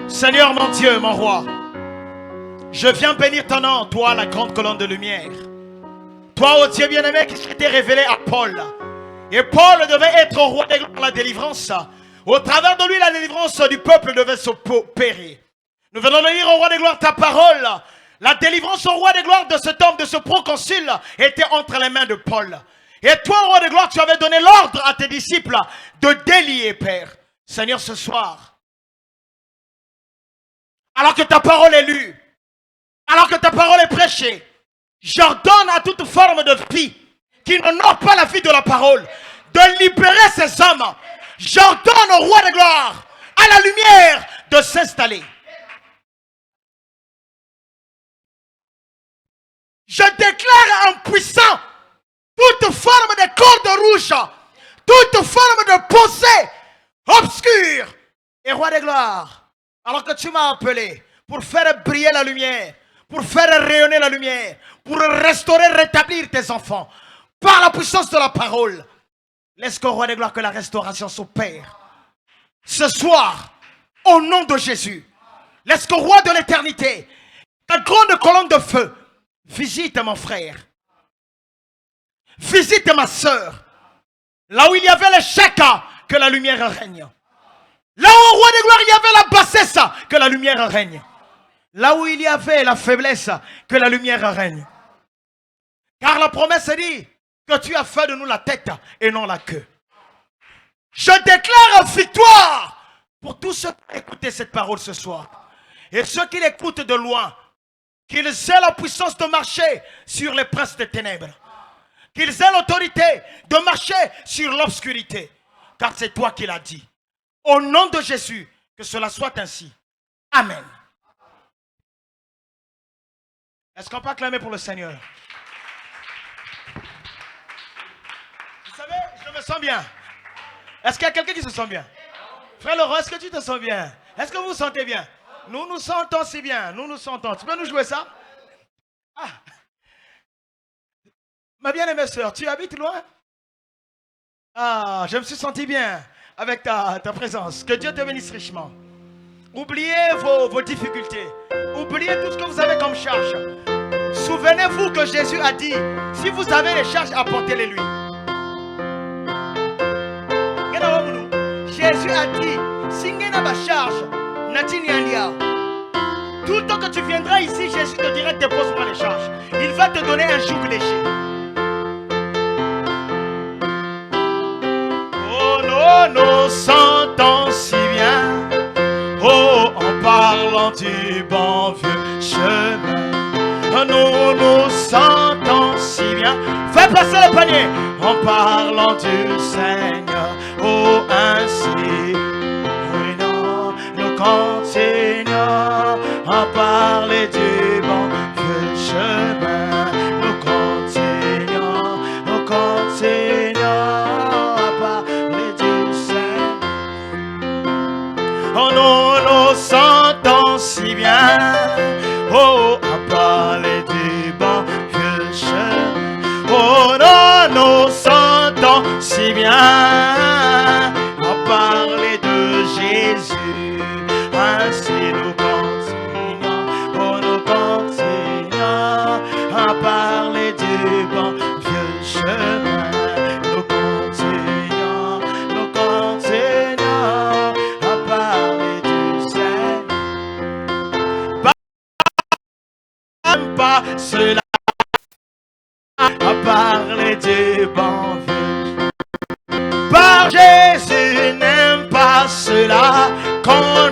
Seigneur mon Dieu, mon roi, je viens bénir ton nom, toi la grande colonne de lumière. Toi, ô Dieu bien-aimé, qui s'était révélé à Paul. Et Paul devait être au roi des gloires de la délivrance. Au travers de lui, la délivrance du peuple devait s'opérer. Nous venons de lire au roi des gloires ta parole. La délivrance au roi des gloires de cet homme, de ce proconsul, était entre les mains de Paul. Et toi, roi des gloires, tu avais donné l'ordre à tes disciples de délier, Père. Seigneur, ce soir, alors que ta parole est lue, alors que ta parole est prêchée, j'ordonne à toute forme de vie qui n'honore pas la vie de la parole de libérer ces hommes. J'ordonne au roi de gloire, à la lumière, de s'installer. Je déclare impuissant toute forme de cordes rouges, toute forme de pensée obscure. Et roi de gloire, alors que tu m'as appelé pour faire briller la lumière, pour faire rayonner la lumière, pour restaurer, rétablir tes enfants, par la puissance de la parole, laisse qu'au roi de gloire que la restauration s'opère. Ce soir, au nom de Jésus, laisse qu'au roi de l'éternité, ta grande colonne de feu, visite mon frère, visite ma soeur, là où il y avait l'échec, que la lumière règne. Là où au roi de gloire il y avait la bassesse, que la lumière règne. Là où il y avait la faiblesse, que la lumière règne. Car la promesse dit que tu as fait de nous la tête et non la queue. Je déclare victoire pour tous ceux qui écoutent cette parole ce soir. Et ceux qui l'écoutent de loin, qu'ils aient la puissance de marcher sur les princes des ténèbres. Qu'ils aient l'autorité de marcher sur l'obscurité. Car c'est toi qui l'as dit. Au nom de Jésus, que cela soit ainsi. Amen. Est-ce qu'on peut acclamer pour le Seigneur? Vous savez, je me sens bien. Est-ce qu'il y a quelqu'un qui se sent bien? Frère Laurent, est-ce que tu te sens bien? Est-ce que vous vous sentez bien? Nous nous sentons si bien. Nous nous sentons. Tu peux nous jouer ça? Ah. Ma bien-aimée sœur, tu habites loin? Ah, je me suis senti bien avec ta présence. Que Dieu te bénisse richement. Oubliez vos difficultés. Oubliez tout ce que vous avez comme charge. Souvenez-vous que Jésus a dit, si vous avez les charges, apportez-les lui. Jésus a dit, si vous avez ma charge, tout le temps que tu viendras ici, Jésus te dira, dépose-moi les charges. Il va te donner un joug léger. Oh, nous sentons si bien, oh, en parlant du bon vieux chemin. Nous nous sentons si bien. Fais passer le panier en parlant du Seigneur. Oh, ainsi, oui, non, nous continuons à parler du bon vieux chemin. Nous continuons à parler du Seigneur. Oh, nous sentons si bien. Oh, à parler du bon vieux chemin. Oh, nous sentons si bien à parler de Jésus. Ainsi nous continuons, oh, nous continuons à parler du bon vieux chemin. Nous continuons à parler du Seigneur. Pas cela, à parler du bon vieux. Par Jésus n'aime pas cela qu'on